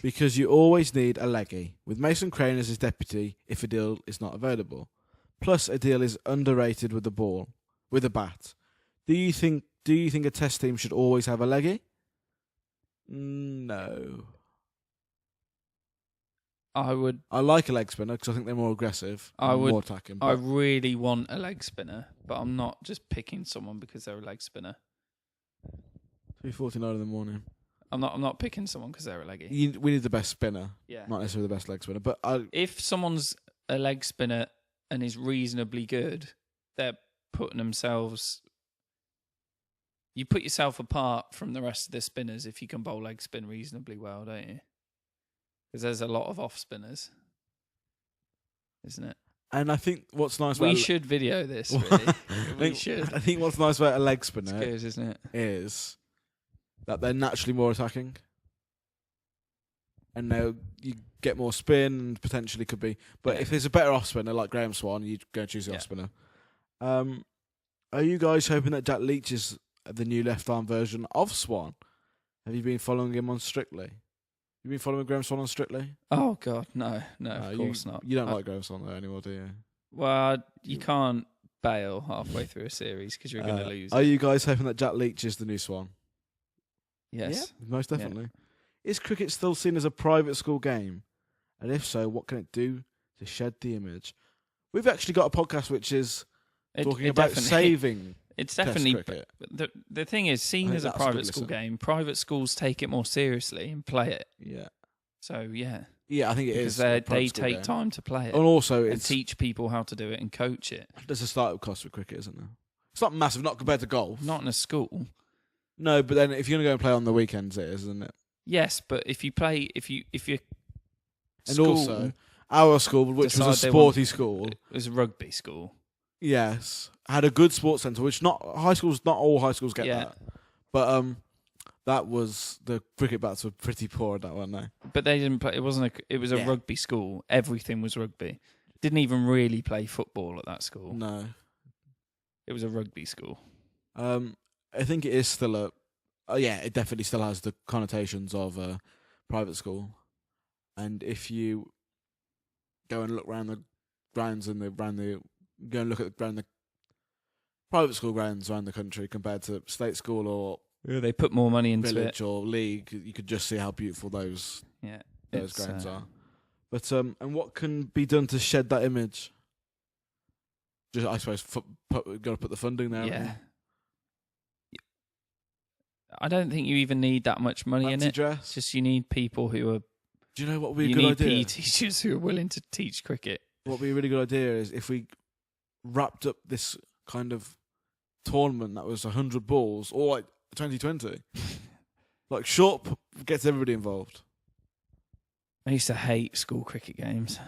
B: Because you always need a leggy, with Mason Crane as his deputy if Adil is not available. Plus, Adil is underrated with the ball, with a bat. Do you think a Test team should always have a leggy? No. I like a leg spinner because I think they're more aggressive, more attacking.
A: I really want a leg spinner, but I'm not just picking someone because they're a leg spinner.
B: 3:49 in the morning.
A: I'm not picking someone because they're a leggy.
B: We need the best spinner,
A: yeah,
B: not necessarily the best leg spinner. But
A: if someone's a leg spinner and is reasonably good, they're putting themselves. You put yourself apart from the rest of the spinners if you can bowl leg spin reasonably well, don't you? Because there's a lot of off spinners, isn't it?
B: And I think what's nice...
A: We should video this, really. We should.
B: I think what's nice about a leg spinner...
A: It's good, isn't it?
B: ...is that they're naturally more attacking. And now you get more spin and potentially could be... But if there's a better off spinner like Graham Swan, you'd go and choose the off spinner. Are you guys hoping that Jack Leach is the new left-arm version of Swan? Have you been following him on Strictly? You been following Graham Swan on Strictly?
A: Oh, God, no, of course not.
B: You don't like Graham Swan though anymore, do you?
A: Well, you can't bail halfway through a series because you're going to lose.
B: Are you guys hoping that Jack Leach is the new Swan?
A: Yes.
B: Yeah, most definitely. Yeah. Is cricket still seen as a private school game? And if so, what can it do to shed the image? We've actually got a podcast which is talking about saving
A: it's
B: Test
A: definitely.
B: cricket.
A: The thing is, seen
B: think
A: as a
B: that's a good
A: private school
B: listen.
A: game, private schools take it more seriously and play it.
B: Yeah.
A: So yeah,
B: Yeah, I think it
A: because
B: is. a private
A: they
B: school
A: take
B: game.
A: time to play it
B: And also,
A: and
B: it's
A: teach people how to do it and coach it.
B: there's a startup cost for cricket, isn't there? It's not massive, not compared to golf.
A: Not in a school.
B: No, but then if you're going to go and play on the weekends, it is, isn't it?
A: Yes, but if you're
B: And
A: school
B: also, our school, which was a
A: decide they
B: sporty school,
A: it was a rugby school.
B: yes, had a good sports centre, which not all high schools get
A: Yeah.
B: that. But that was the cricket bats were pretty poor at that one. They
A: But they didn't play. It wasn't. It was a
B: Yeah.
A: rugby school. Everything was rugby. Didn't even really play football at that school.
B: no.
A: It was a rugby school.
B: I think it is still it definitely still has the connotations of a private school. And if you go and look around the grounds and go and look at around the private school grounds around the country compared to state school or
A: They put more money into
B: village
A: it.
B: or league, you could just see how beautiful those
A: Yeah,
B: grounds are. But and what can be done to shed that image? Just I suppose got to put the funding there.
A: Yeah. I don't think you even need that much money in
B: Fancy
A: it.
B: dress.
A: It's just you need people who are.
B: Do you know what would be a
A: You
B: good
A: need
B: idea?
A: PE teachers who are willing to teach cricket.
B: What would be a really good idea is if we wrapped up this kind of tournament that was 100 balls, or like 2020, like short gets everybody involved.
A: I used to hate school cricket games.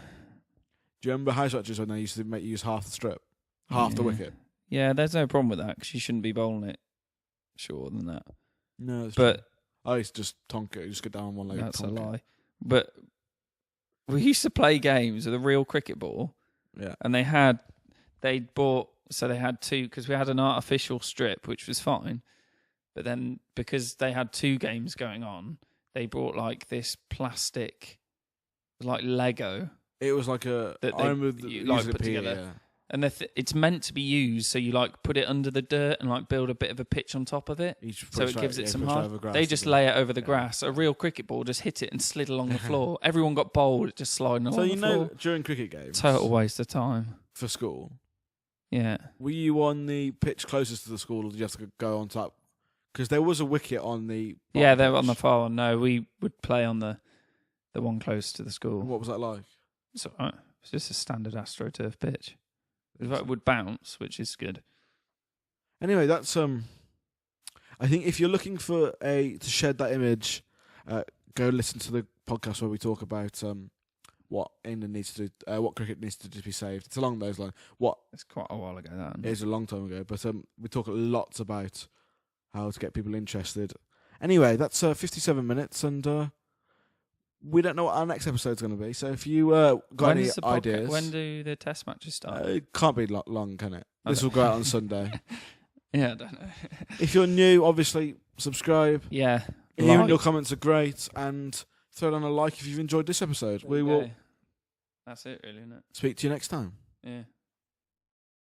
B: Do you remember house matches when they used to make you use half the strip, half the
A: Yeah.
B: wicket?
A: Yeah, there's no problem with that because you shouldn't be bowling it shorter than that.
B: No, it's
A: But
B: I used to just tonk it, just get down on one leg.
A: that's a
B: and tonk
A: lie. But we used to play games with a real cricket ball,
B: it. Yeah,
A: and they had two because we had an artificial strip, which was fine. But then because they had two games going on, they brought like this plastic, like Lego,
B: it was like a.
A: That
B: I
A: they-
B: remember
A: you,
B: using
A: like,
B: it
A: put
B: PE,
A: together.
B: yeah.
A: and it's meant to be used. So you like put it under the dirt and like build a bit of a pitch on top of it. So it gives it some height. They just lay it over the grass. A real cricket ball just hit it and slid along the floor. Everyone got bowled, just sliding along
B: So
A: the
B: you know,
A: floor.
B: during cricket games,
A: Total waste of time.
B: for school,
A: Yeah.
B: were you on the pitch closest to the school, or did you have to go on top? Because there was a wicket on the.
A: Yeah,
B: bottom
A: they were on the
B: pitch.
A: far one. No, we would play on the one close to the school.
B: What was that like?
A: It's all right. It's just a standard AstroTurf pitch. It would bounce, which is good.
B: Anyway, that's I think if you're looking for to shed that image, go listen to the podcast where we talk about what England needs to do, what cricket needs to do to be saved. It's along those lines.
A: It's quite a while ago, that.
B: It is a long time ago, but we talk lots about how to get people interested. Anyway, that's 57 minutes, and we don't know what our next episode's going to be. So if you got
A: When
B: any
A: is the
B: ideas,
A: when do the test matches start?
B: it can't be long, can it?
A: I
B: This
A: don't-
B: will go out on Sunday.
A: Yeah, I don't know.
B: If you're new, obviously subscribe.
A: Yeah.
B: Hearing
A: like.
B: your comments are great, and throw down a like if you've enjoyed this episode. We will
A: That's it, really, isn't it?
B: speak to you next time.
A: Yeah.